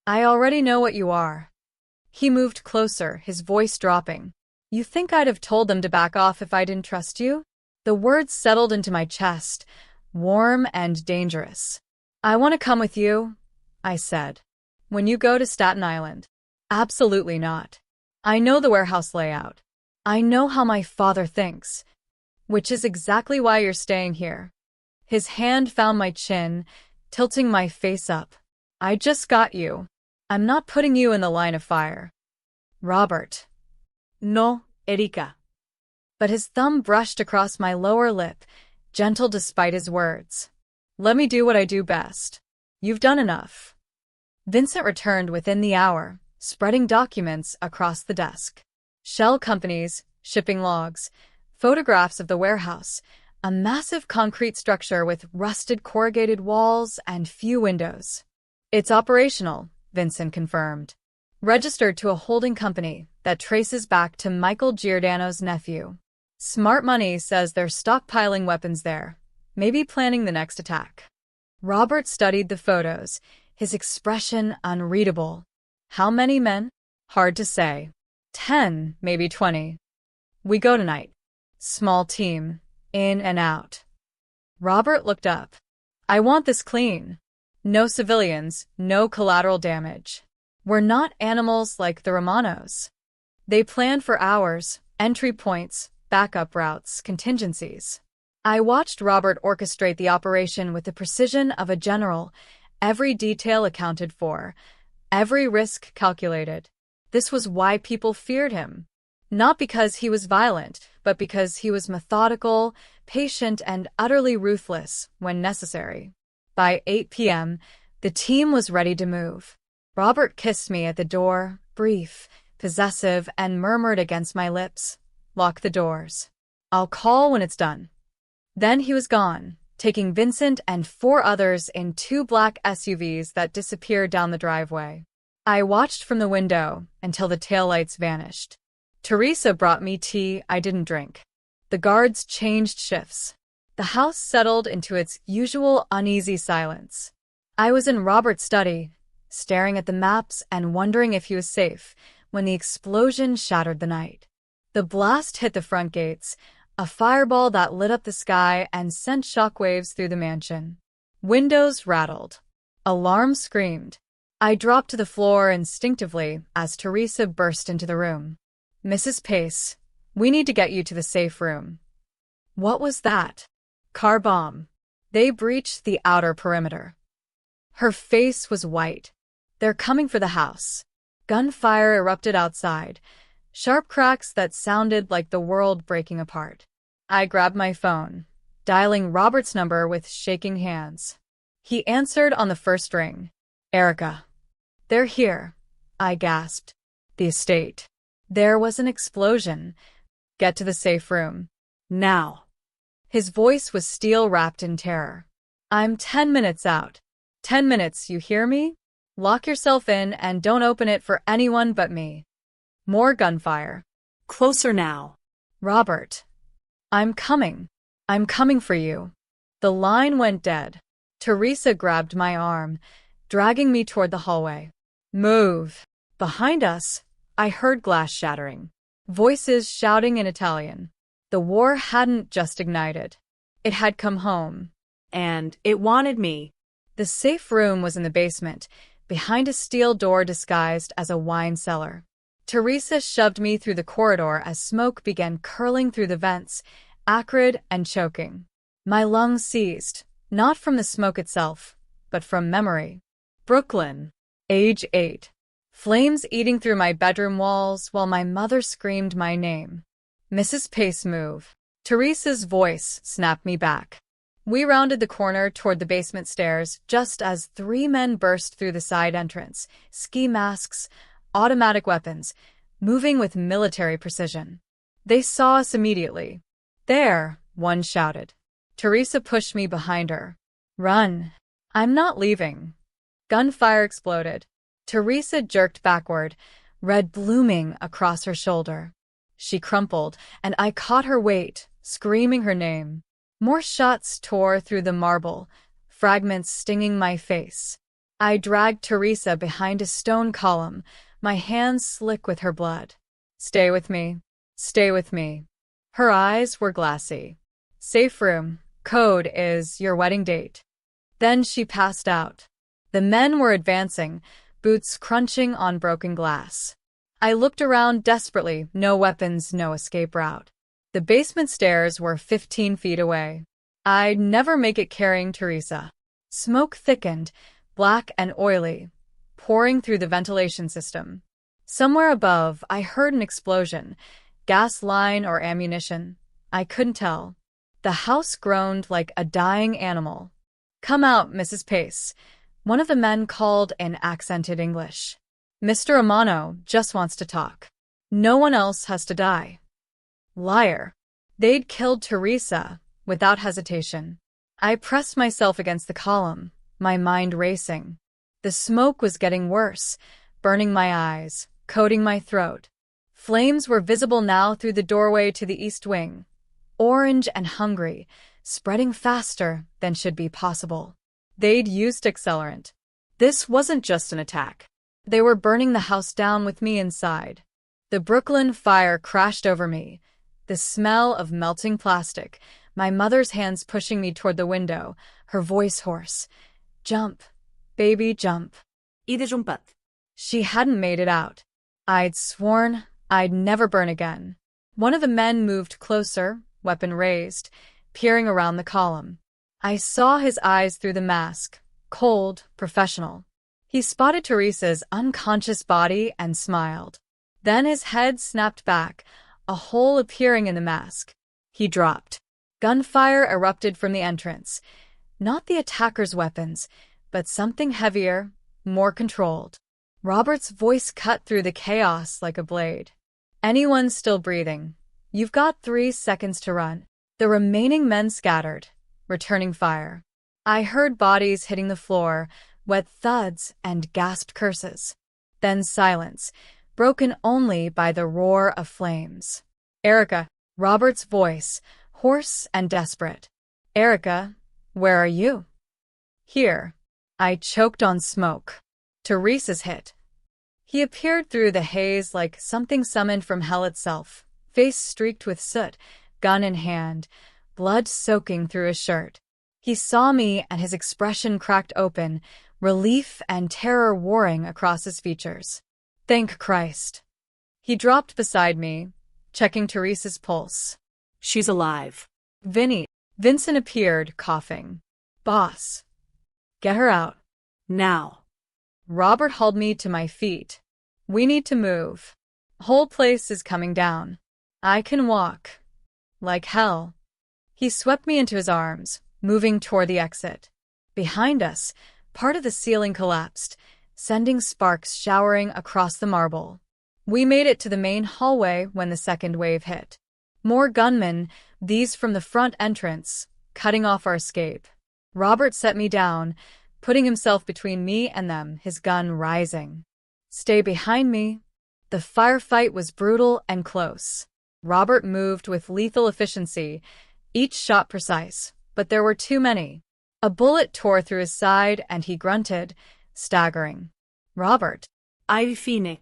[SPEAKER 1] I already know what you are. He moved closer, his voice dropping. You think I'd have told them to back off if I didn't trust you? The words settled into my chest, warm and dangerous. I want to come with you, I said. When you go to Staten Island. Absolutely not. I know the warehouse layout. I know how my father thinks, which is exactly why you're staying here. His hand found my chin, tilting my face up. I just got you. I'm not putting you in the line of fire. Robert.
[SPEAKER 2] No, Erika.
[SPEAKER 1] But his thumb brushed across my lower lip, gentle despite his words. Let me do what I do best. You've done enough. Vincent returned within the hour, spreading documents across the desk. Shell companies, shipping logs, photographs of the warehouse, a massive concrete structure with rusted corrugated walls and few windows. It's operational, Vincent confirmed. Registered to a holding company that traces back to Michael Giordano's nephew. Smart Money says they're stockpiling weapons there, maybe planning the next attack. Robert studied the photos, his expression unreadable. How many men? Hard to say. 10, maybe 20. We go tonight. Small team, in and out. Robert looked up. I want this clean. No civilians, no collateral damage. We're not animals like the Romanos. They plan for hours, entry points, backup routes, contingencies. I watched Robert orchestrate the operation with the precision of a general, every detail accounted for, every risk calculated. This was why people feared him. Not because he was violent, but because he was methodical, patient, and utterly ruthless when necessary. By 8 p.m., the team was ready to move. Robert kissed me at the door, brief, possessive, and murmured against my lips, "Lock the doors. I'll call when it's done." Then he was gone, taking Vincent and 4 others in 2 black SUVs that disappeared down the driveway. I watched from the window until the taillights vanished. Teresa brought me tea I didn't drink. The guards changed shifts. The house settled into its usual uneasy silence. I was in Robert's study, staring at the maps and wondering if he was safe, when the explosion shattered the night. The blast hit the front gates, a fireball that lit up the sky and sent shockwaves through the mansion. Windows rattled. Alarms screamed. I dropped to the floor instinctively as Teresa burst into the room. "Mrs. Pace, we need to get you to the safe room." What was that? Car bomb. They breached the outer perimeter. Her face was white. They're coming for the house. Gunfire erupted outside, sharp cracks that sounded like the world breaking apart. I grabbed my phone, dialing Robert's number with shaking hands. He answered on the first ring. "Erica." "They're here," I gasped. "The estate." There was an explosion. "Get to the safe room. Now." His voice was steel-wrapped in terror. "I'm 10 minutes out. 10 minutes, you hear me? Lock yourself in and don't open it for anyone but me." More gunfire.
[SPEAKER 2] Closer now.
[SPEAKER 1] "Robert. I'm coming. I'm coming for you." The line went dead. Teresa grabbed my arm, dragging me toward the hallway. "Move." Behind us, I heard glass shattering. Voices shouting in Italian. The war hadn't just ignited. It had come home.
[SPEAKER 2] And it wanted me.
[SPEAKER 1] The safe room was in the basement, behind a steel door disguised as a wine cellar. Teresa shoved me through the corridor as smoke began curling through the vents, acrid and choking. My lungs seized, not from the smoke itself, but from memory. Brooklyn. Age 8. Flames eating through my bedroom walls while my mother screamed my name. "Mrs. Pace, move." Teresa's voice snapped me back. We rounded the corner toward the basement stairs just as 3 men burst through the side entrance, ski masks, automatic weapons, moving with military precision. They saw us immediately. "There," one shouted. Teresa pushed me behind her. "Run. I'm not leaving." Gunfire exploded. Teresa jerked backward, red blooming across her shoulder. She crumpled, and I caught her weight, screaming her name. More shots tore through the marble, fragments stinging my face. I dragged Teresa behind a stone column, my hands slick with her blood. "Stay with me. Stay with me." Her eyes were glassy. "Safe room. Code is your wedding date." Then she passed out. The men were advancing, boots crunching on broken glass. I looked around desperately, no weapons, no escape route. The basement stairs were 15 feet away. I'd never make it carrying Teresa. Smoke thickened, black and oily, pouring through the ventilation system. Somewhere above, I heard an explosion, gas line or ammunition. I couldn't tell. The house groaned like a dying animal. "Come out, Mrs. Pace," one of the men called in accented English. "Mr. Amano just wants to talk. No one else has to die." Liar. They'd killed Teresa without hesitation. I pressed myself against the column, my mind racing. The smoke was getting worse, burning my eyes, coating my throat. Flames were visible now through the doorway to the east wing, orange and hungry, spreading faster than should be possible. They'd used accelerant. This wasn't just an attack. They were burning the house down with me inside. The Brooklyn fire crashed over me, the smell of melting plastic, my mother's hands pushing me toward the window, her voice hoarse. "Jump, baby, jump."
[SPEAKER 2] Idę jumpat.
[SPEAKER 1] She hadn't made it out. I'd sworn I'd never burn again. One of the men moved closer, weapon raised, peering around the column. I saw his eyes through the mask, cold, professional. He spotted Teresa's unconscious body and smiled. Then his head snapped back, a hole appearing in the mask. He dropped. Gunfire erupted from the entrance. Not the attacker's weapons, but something heavier, more controlled. Robert's voice cut through the chaos like a blade. "Anyone still breathing? You've got 3 seconds to run." The remaining men scattered, returning fire. I heard bodies hitting the floor, wet thuds and gasped curses. Then silence, broken only by the roar of flames. "Erica," Robert's voice, hoarse and desperate. "Erica, where are you?" "Here." I choked on smoke. Teresa's hit. He appeared through the haze like something summoned from hell itself, face streaked with soot, gun in hand, blood soaking through his shirt. He saw me and his expression cracked open, relief and terror warring across his features. "Thank Christ." He dropped beside me, checking Teresa's pulse.
[SPEAKER 2] "She's alive."
[SPEAKER 1] Vincent appeared, coughing. "Boss. Get her out."
[SPEAKER 2] "Now."
[SPEAKER 1] Robert hauled me to my feet. "We need to move. Whole place is coming down. I can walk. Like hell." He swept me into his arms, moving toward the exit. Behind us, part of the ceiling collapsed, sending sparks showering across the marble. We made it to the main hallway when the second wave hit. More gunmen, these from the front entrance, cutting off our escape. Robert set me down, putting himself between me and them, his gun rising. "Stay behind me." The firefight was brutal and close. Robert moved with lethal efficiency, each shot precise, but there were too many. A bullet tore through his side and he grunted, staggering. "Robert."
[SPEAKER 2] "Ai fine."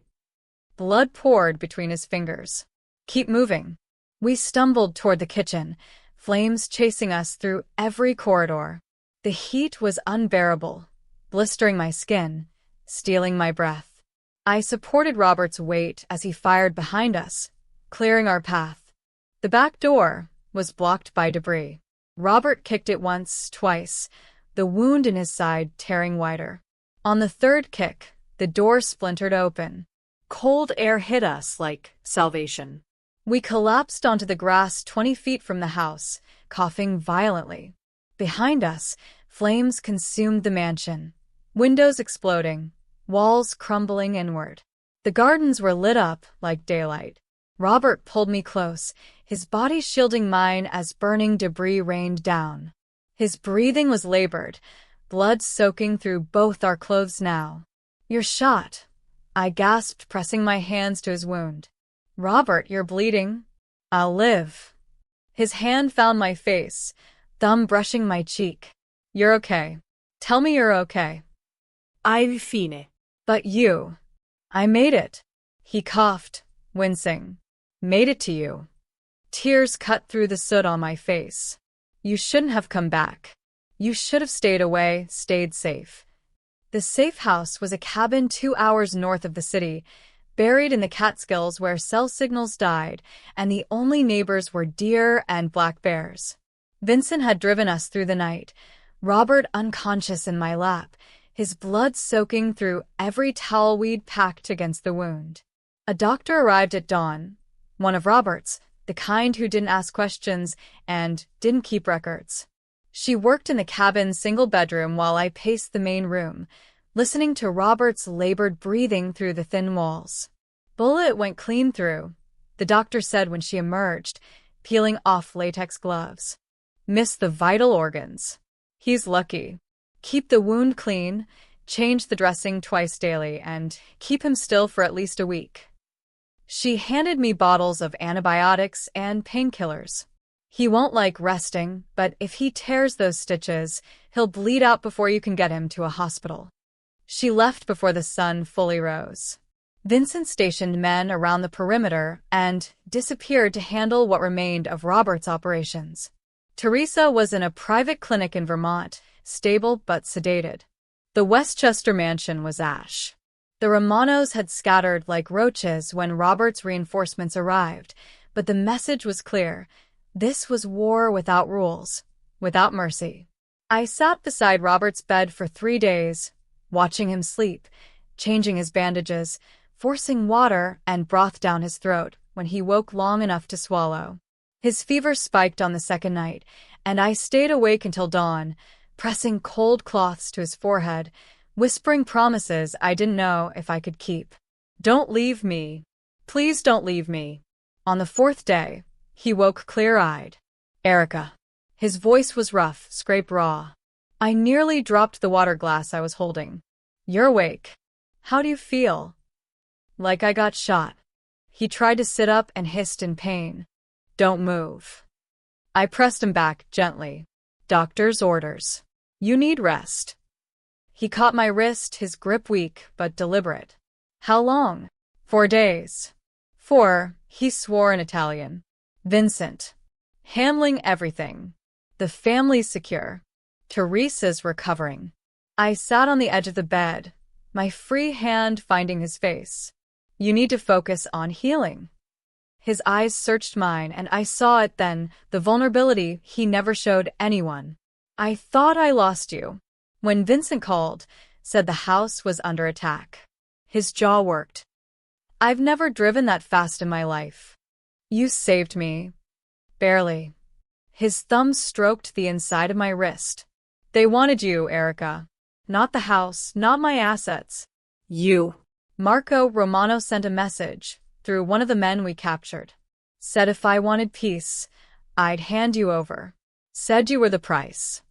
[SPEAKER 1] Blood poured between his fingers. "Keep moving." We stumbled toward the kitchen, flames chasing us through every corridor. The heat was unbearable, blistering my skin, stealing my breath. I supported Robert's weight as he fired behind us, clearing our path. The back door was blocked by debris. Robert kicked it once, twice, the wound in his side tearing wider. On the third kick, the door splintered open.
[SPEAKER 2] Cold air hit us like salvation.
[SPEAKER 1] We collapsed onto the grass 20 feet from the house, coughing violently. Behind us, flames consumed the mansion, windows exploding, walls crumbling inward. The gardens were lit up like daylight. Robert pulled me close, his body shielding mine as burning debris rained down. His breathing was labored, blood soaking through both our clothes now. "You're shot," I gasped, pressing my hands to his wound. "Robert, you're bleeding." "I'll live." His hand found my face, thumb brushing my cheek. "You're okay. Tell me you're okay."
[SPEAKER 2] Alla fine.
[SPEAKER 1] "But you." "I made it." He coughed, wincing. "Made it to you." Tears cut through the soot on my face. "You shouldn't have come back. You should have stayed away, stayed safe." The safe house was a cabin 2 hours north of the city, buried in the Catskills where cell signals died, and the only neighbors were deer and black bears. Vincent had driven us through the night, Robert unconscious in my lap, his blood soaking through every towel we'd packed against the wound. A doctor arrived at dawn, one of Robert's, the kind who didn't ask questions and didn't keep records. She worked in the cabin's single bedroom while I paced the main room, listening to Robert's labored breathing through the thin walls. "Bullet went clean through," the doctor said when she emerged, peeling off latex gloves. "Missed the vital organs. He's lucky. Keep the wound clean, change the dressing twice daily, and keep him still for at least a week." She handed me bottles of antibiotics and painkillers. "He won't like resting, but if he tears those stitches, he'll bleed out before you can get him to a hospital." She left before the sun fully rose. Vincent stationed men around the perimeter and disappeared to handle what remained of Robert's operations. Teresa was in a private clinic in Vermont, stable but sedated. The Westchester mansion was ash. The Romanos had scattered like roaches when Robert's reinforcements arrived, but the message was clear. This was war without rules, without mercy. I sat beside Robert's bed for 3 days, watching him sleep, changing his bandages, forcing water and broth down his throat when he woke long enough to swallow. His fever spiked on the second night, and I stayed awake until dawn, pressing cold cloths to his forehead, whispering promises I didn't know if I could keep. "Don't leave me. Please don't leave me." On the 4th day, he woke clear-eyed. "Erica." His voice was rough, scraped raw. I nearly dropped the water glass I was holding. "You're awake. How do you feel?" "Like I got shot." He tried to sit up and hissed in pain. "Don't move." I pressed him back gently. "Doctor's orders. You need rest." He caught my wrist, his grip weak but deliberate. "How long?" "4 days. 4, he swore in Italian. "Vincent." "Handling everything. The family's secure. Teresa's recovering." I sat on the edge of the bed, my free hand finding his face. "You need to focus on healing." His eyes searched mine, and I saw it then, the vulnerability he never showed anyone. "I thought I lost you." When Vincent called, said the house was under attack. His jaw worked. "I've never driven that fast in my life." "You saved me." "Barely." His thumb stroked the inside of my wrist. "They wanted you, Erica. Not the house, not my assets. You." Marco Romano sent a message through one of the men we captured. Said if I wanted peace, I'd hand you over. Said you were the price.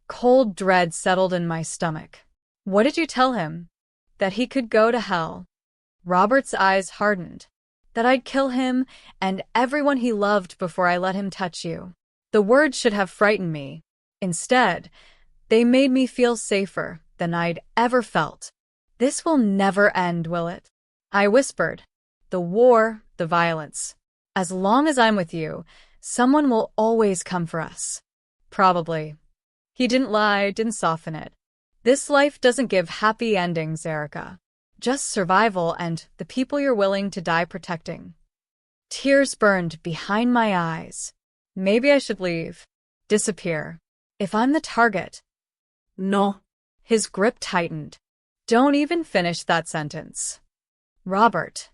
[SPEAKER 1] Cold dread settled in my stomach. "What did you tell him?" "That he could go to hell." Robert's eyes hardened. "That I'd kill him and everyone he loved before I let him touch you." The words should have frightened me. Instead, they made me feel safer than I'd ever felt. "This will never end, will it?" I whispered. "The war, the violence. As long as I'm with you, someone will always come for us." "Probably." He didn't lie, didn't soften it. "This life doesn't give happy endings, Erica. Just survival and the people you're willing to die protecting." Tears burned behind my eyes. Maybe I should leave. Disappear. If I'm the target.
[SPEAKER 2] No.
[SPEAKER 1] His grip tightened. Don't even finish that sentence. Robert.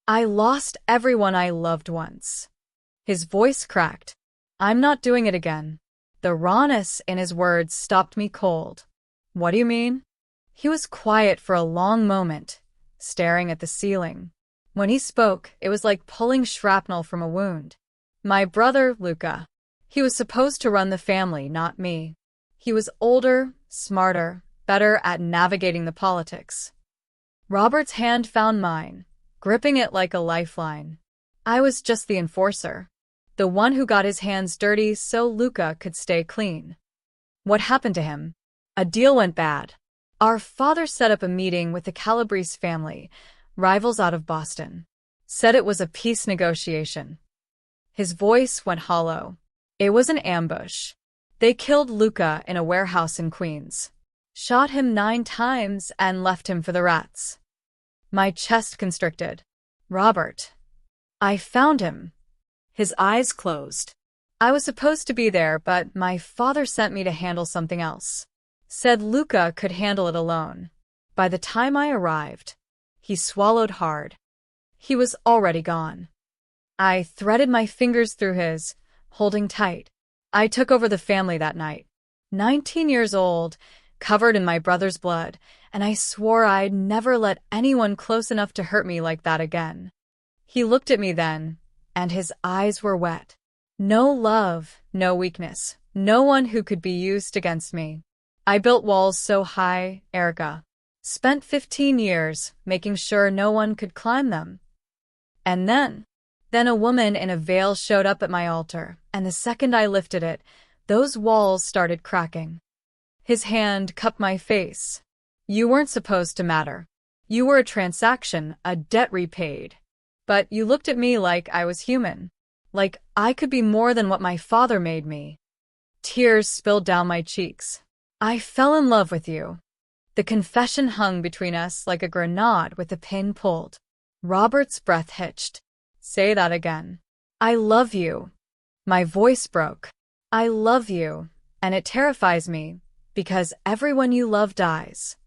[SPEAKER 1] I lost everyone I loved once. His voice cracked. I'm not doing it again. The rawness in his words stopped me cold. What do you mean? He was quiet for a long moment, staring at the ceiling. When he spoke, it was like pulling shrapnel from a wound. My brother, Luca. He was supposed to run the family, not me. He was older, smarter, better at navigating the politics. Robert's hand found mine, gripping it like a lifeline. I was just the enforcer, the one who got his hands dirty so Luca could stay clean. What happened to him? A deal went bad. Our father set up a meeting with the Calabrese family, rivals out of Boston. Said it was a peace negotiation. His voice went hollow. It was an ambush. They killed Luca in a warehouse in Queens. Shot him 9 times and left him for the rats. My chest constricted. Robert. I found him.
[SPEAKER 2] His eyes closed.
[SPEAKER 1] I was supposed to be there, but my father sent me to handle something else. Said Luca could handle it alone. By the time I arrived, he swallowed hard. He was already gone. I threaded my fingers through his, holding tight. I took over the family that night. 19 years old, covered in my brother's blood, and I swore I'd never let anyone close enough to hurt me like that again. He looked at me then, and his eyes were wet. No love, no weakness, no one who could be used against me. I built walls so high, Erica. Spent 15 years making sure no one could climb them. And then a woman in a veil showed up at my altar, and the second I lifted it, those walls started cracking. His hand cupped my face. You weren't supposed to matter. You were a transaction, a debt repaid. But you looked at me like I was human. Like I could be more than what my father made me. Tears spilled down my cheeks. I fell in love with you. The confession hung between us like a grenade with the pin pulled. Robert's breath hitched. Say that again. I love you. My voice broke. I love you, and it terrifies me, because everyone you love dies.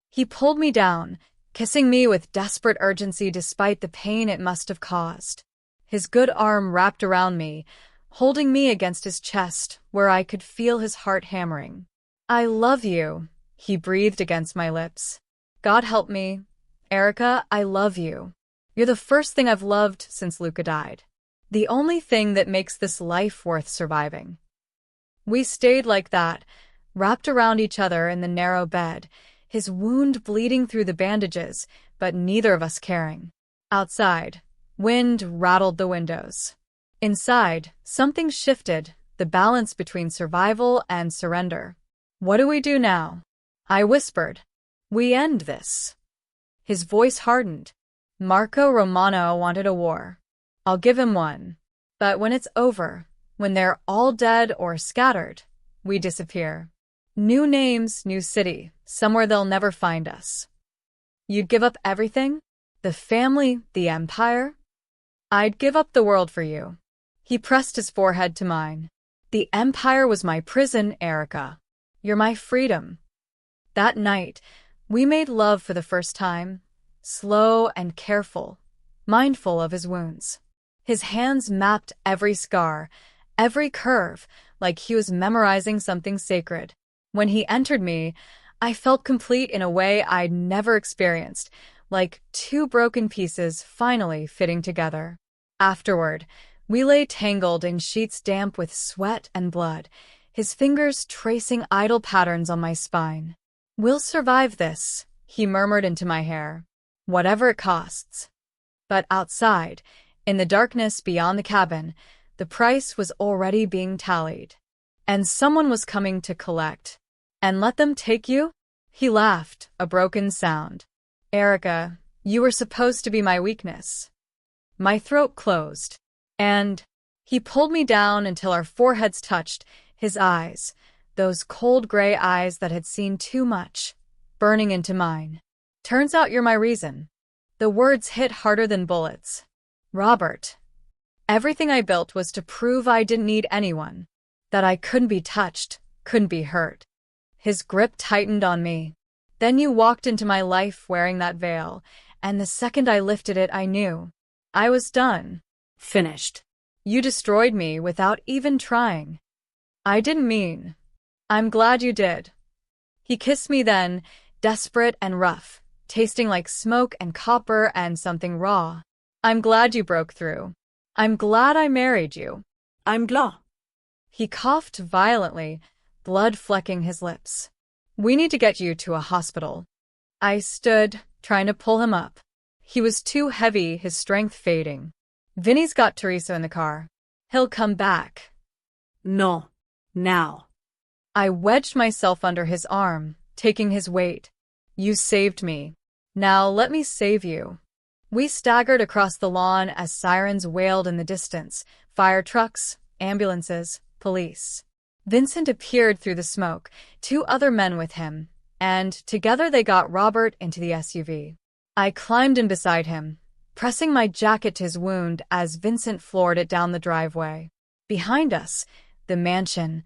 [SPEAKER 1] He pulled me down, kissing me with desperate urgency despite the pain it must have caused. His good arm wrapped around me, holding me against his chest where I could feel his heart hammering. I love you, he breathed against my lips. God help me. Erica, I love you. You're the first thing I've loved since Luca died. The only thing that makes this life worth surviving. We stayed like that, wrapped around each other in the narrow bed, his wound bleeding through the bandages, but neither of us caring. Outside, wind rattled the windows. Inside, something shifted, the balance between survival and surrender. What do we do now? I whispered. We end this. His voice hardened. Marco Romano wanted a war. I'll give him one. But when it's over, when they're all dead or scattered, we disappear. New names, new city, somewhere they'll never find us. You'd give up everything? The family, the empire? I'd give up the world for you. He pressed his forehead to mine. The empire was my prison, Erica. You're my freedom. That night, we made love for the first time, slow and careful, mindful of his wounds. His hands mapped every scar, every curve, like he was memorizing something sacred. When he entered me, I felt complete in a way I'd never experienced, like 2 broken pieces finally fitting together. Afterward, we lay tangled in sheets damp with sweat and blood, his fingers tracing idle patterns on my spine. We'll survive this, he murmured into my hair. Whatever it costs. But outside, in the darkness beyond the cabin, the price was already being tallied. And someone was coming to collect. And let them take you? He laughed, a broken sound. Erica, you were supposed to be my weakness. My throat closed. And he pulled me down until our foreheads touched, his eyes, those cold gray eyes that had seen too much, burning into mine. Turns out you're my reason. The words hit harder than bullets. Robert. Everything I built was to prove I didn't need anyone, that I couldn't be touched, couldn't be hurt. His grip tightened on me. Then you walked into my life wearing that veil, and the second I lifted it, I knew. I was done.
[SPEAKER 2] Finished.
[SPEAKER 1] You destroyed me without even trying. I didn't mean. I'm glad you did. He kissed me then, desperate and rough, tasting like smoke and copper and something raw. I'm glad you broke through. I'm glad I married you.
[SPEAKER 2] I'm glad.
[SPEAKER 1] He coughed violently, blood flecking his lips. We need to get you to a hospital. I stood, trying to pull him up. He was too heavy, his strength fading. Vinny's got Teresa in the car. He'll come back.
[SPEAKER 2] No. Now.
[SPEAKER 1] I wedged myself under his arm, taking his weight. You saved me. Now let me save you. We staggered across the lawn as sirens wailed in the distance. Fire trucks, ambulances, police. Vincent appeared through the smoke, 2 other men with him, and together they got Robert into the SUV. I climbed in beside him, pressing my jacket to his wound as Vincent floored it down the driveway. Behind us, the mansion,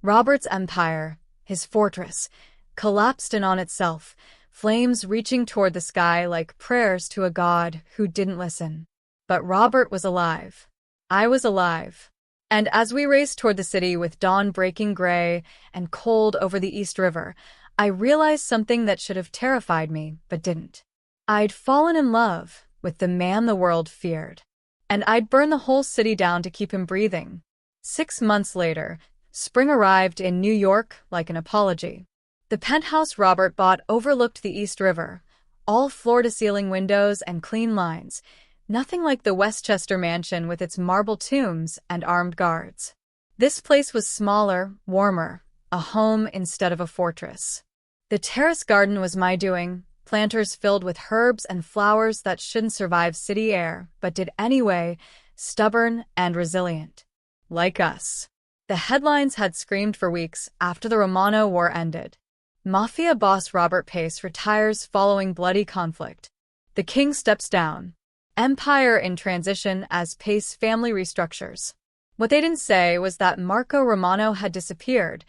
[SPEAKER 1] Robert's empire, his fortress, collapsed in on itself, flames reaching toward the sky like prayers to a god who didn't listen. But Robert was alive. I was alive. And as we raced toward the city with dawn breaking gray and cold over the East River, I realized something that should have terrified me, but didn't. I'd fallen in love with the man the world feared, and I'd burn the whole city down to keep him breathing. 6 months later, spring arrived in New York like an apology. The penthouse Robert bought overlooked the East River, all floor-to-ceiling windows and clean lines, nothing like the Westchester mansion with its marble tombs and armed guards. This place was smaller, warmer, a home instead of a fortress. The terrace garden was my doing, planters filled with herbs and flowers that shouldn't survive city air, but did anyway, stubborn and resilient. Like us. The headlines had screamed for weeks after the Romano War ended. Mafia boss Robert Pace retires following bloody conflict. The king steps down. Empire in transition as Pace family restructures. What they didn't say was that Marco Romano had disappeared.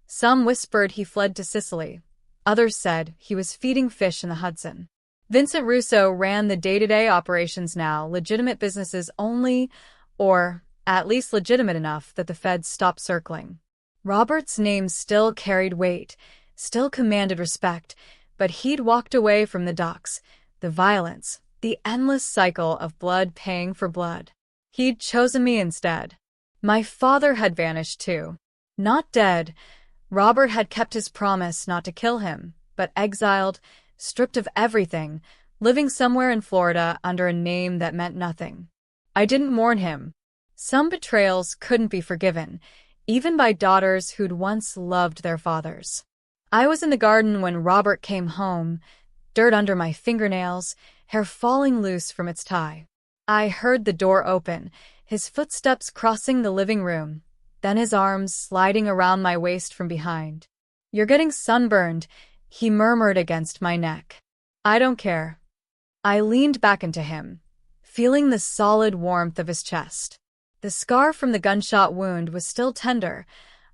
[SPEAKER 1] Some whispered he fled to Sicily. Others said he was feeding fish in the Hudson. Vincent Russo ran the day-to-day operations now, legitimate businesses only, or at least legitimate enough that the feds stopped circling. Robert's name still carried weight, still commanded respect, but he'd walked away from the docks, the violence, the endless cycle of blood paying for blood. He'd chosen me instead. My father had vanished too. Not dead. Robert had kept his promise not to kill him, but exiled, stripped of everything, living somewhere in Florida under a name that meant nothing. I didn't mourn him. Some betrayals couldn't be forgiven, even by daughters who'd once loved their fathers. I was in the garden when Robert came home, dirt under my fingernails, hair falling loose from its tie. I heard the door open, his footsteps crossing the living room, then his arms sliding around my waist from behind. You're getting sunburned, he murmured against my neck. I don't care. I leaned back into him, feeling the solid warmth of his chest. The scar from the gunshot wound was still tender.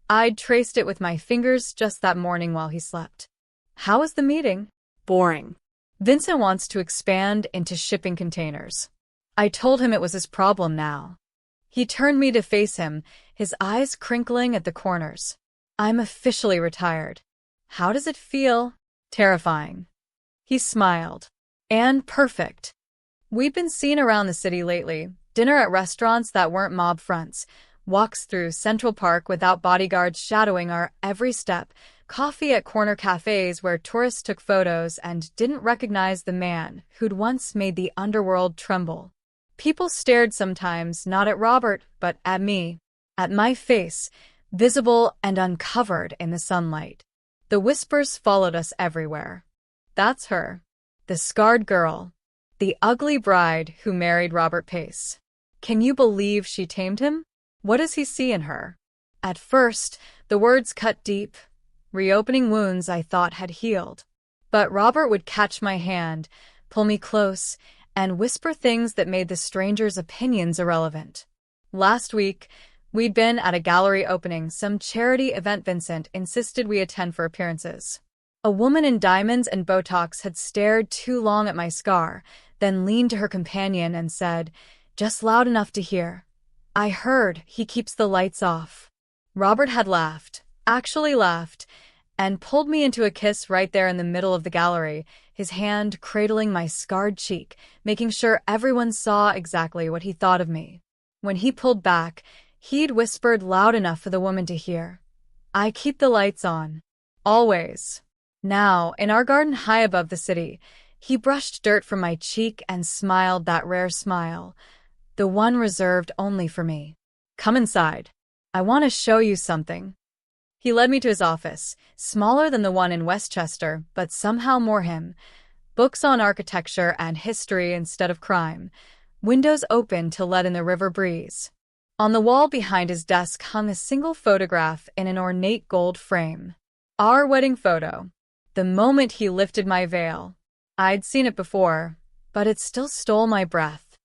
[SPEAKER 1] I'd traced it with my fingers just that morning while he slept. How was the meeting?
[SPEAKER 2] Boring.
[SPEAKER 1] Vincent wants to expand into shipping containers. I told him it was his problem now. He turned me to face him, his eyes crinkling at the corners. I'm officially retired. How does it feel? Terrifying. He smiled. And perfect. We'd been seen around the city lately, dinner at restaurants that weren't mob fronts, walks through Central Park without bodyguards shadowing our every step, coffee at corner cafes where tourists took photos and didn't recognize the man who'd once made the underworld tremble. People stared sometimes, not at Robert, but at me, at my face, visible and uncovered in the sunlight. The whispers followed us everywhere. That's her. The scarred girl. The ugly bride who married Robert Pace. Can you believe she tamed him? What does he see in her? At first, the words cut deep, reopening wounds I thought had healed. But Robert would catch my hand, pull me close, and whisper things that made the stranger's opinions irrelevant. Last week, we'd been at a gallery opening, some charity event Vincent insisted we attend for appearances. A woman in diamonds and Botox had stared too long at my scar, then leaned to her companion and said, just loud enough to hear, I heard he keeps the lights off. Robert had laughed, actually laughed, and pulled me into a kiss right there in the middle of the gallery, his hand cradling my scarred cheek, making sure everyone saw exactly what he thought of me. When he pulled back, he'd whispered loud enough for the woman to hear. "I keep the lights on. Always." Now, in our garden high above the city, he brushed dirt from my cheek and smiled that rare smile, the one reserved only for me. "Come inside. I want to show you something." He led me to his office, smaller than the one in Westchester, but somehow more him. Books on architecture and history instead of crime. Windows open to let in the river breeze. On the wall behind his desk hung a single photograph in an ornate gold frame. Our wedding photo. The moment he lifted my veil. I'd seen it before, but it still stole my breath.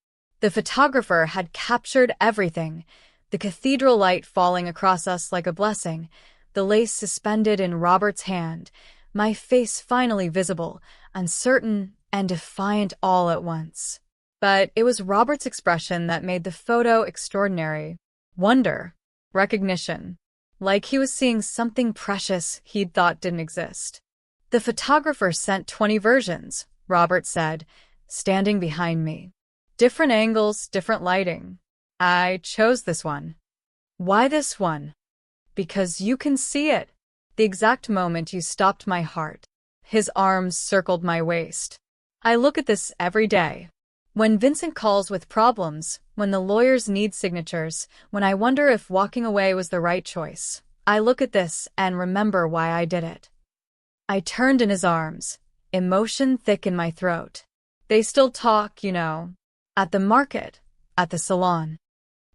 [SPEAKER 1] The photographer had captured everything. The cathedral light falling across us like a blessing, the lace suspended in Robert's hand, my face finally visible, uncertain and defiant all at once. But it was Robert's expression that made the photo extraordinary. Wonder. Recognition. Like he was seeing something precious he'd thought didn't exist. "The photographer sent 20 versions," Robert said, standing behind me. "Different angles, different lighting. I chose this one." "Why this one?" "Because you can see it." The exact moment you stopped my heart. His arms circled my waist. "I look at this every day. When Vincent calls with problems, when the lawyers need signatures, when I wonder if walking away was the right choice, I look at this and remember why I did it." I turned in his arms, emotion thick in my throat. "They still talk, you know. At the market, at the salon.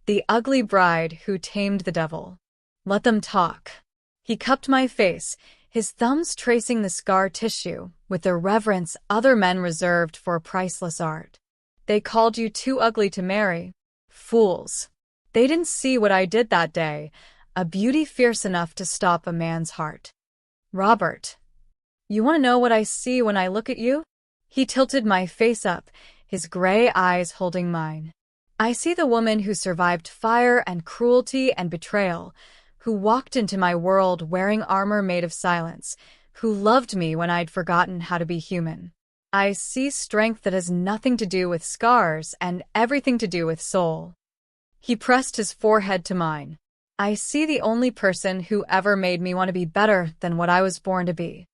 [SPEAKER 1] The ugly bride who tamed the devil. Let them talk." He cupped my face, his thumbs tracing the scar tissue with the reverence other men reserved for priceless art. "They called you too ugly to marry. Fools. They didn't see what I did that day, a beauty fierce enough to stop a man's heart." "Robert, you want to know what I see when I look at you?" He tilted my face up, his gray eyes holding mine. "I see the woman who survived fire and cruelty and betrayal, who walked into my world wearing armor made of silence, who loved me when I'd forgotten how to be human. I see strength that has nothing to do with scars and everything to do with soul." He pressed his forehead to mine. "I see the only person who ever made me want to be better than what I was born to be."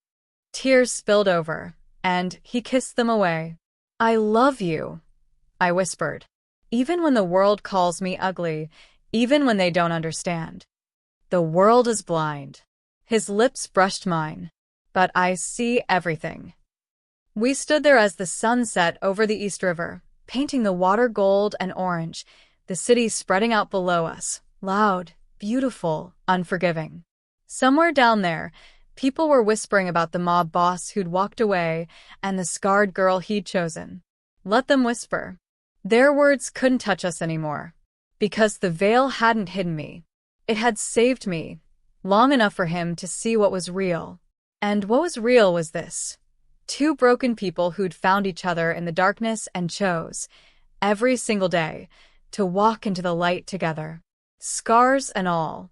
[SPEAKER 1] Tears spilled over, and he kissed them away. "I love you," I whispered. "Even when the world calls me ugly, even when they don't understand. The world is blind." His lips brushed mine. "But I see everything." We stood there as the sun set over the East River, painting the water gold and orange, the city spreading out below us, loud, beautiful, unforgiving. Somewhere down there, people were whispering about the mob boss who'd walked away and the scarred girl he'd chosen. Let them whisper. Their words couldn't touch us anymore, because the veil hadn't hidden me. It had saved me, long enough for him to see what was real. And what was real was this. Two broken people who'd found each other in the darkness and chose, every single day, to walk into the light together. Scars and all.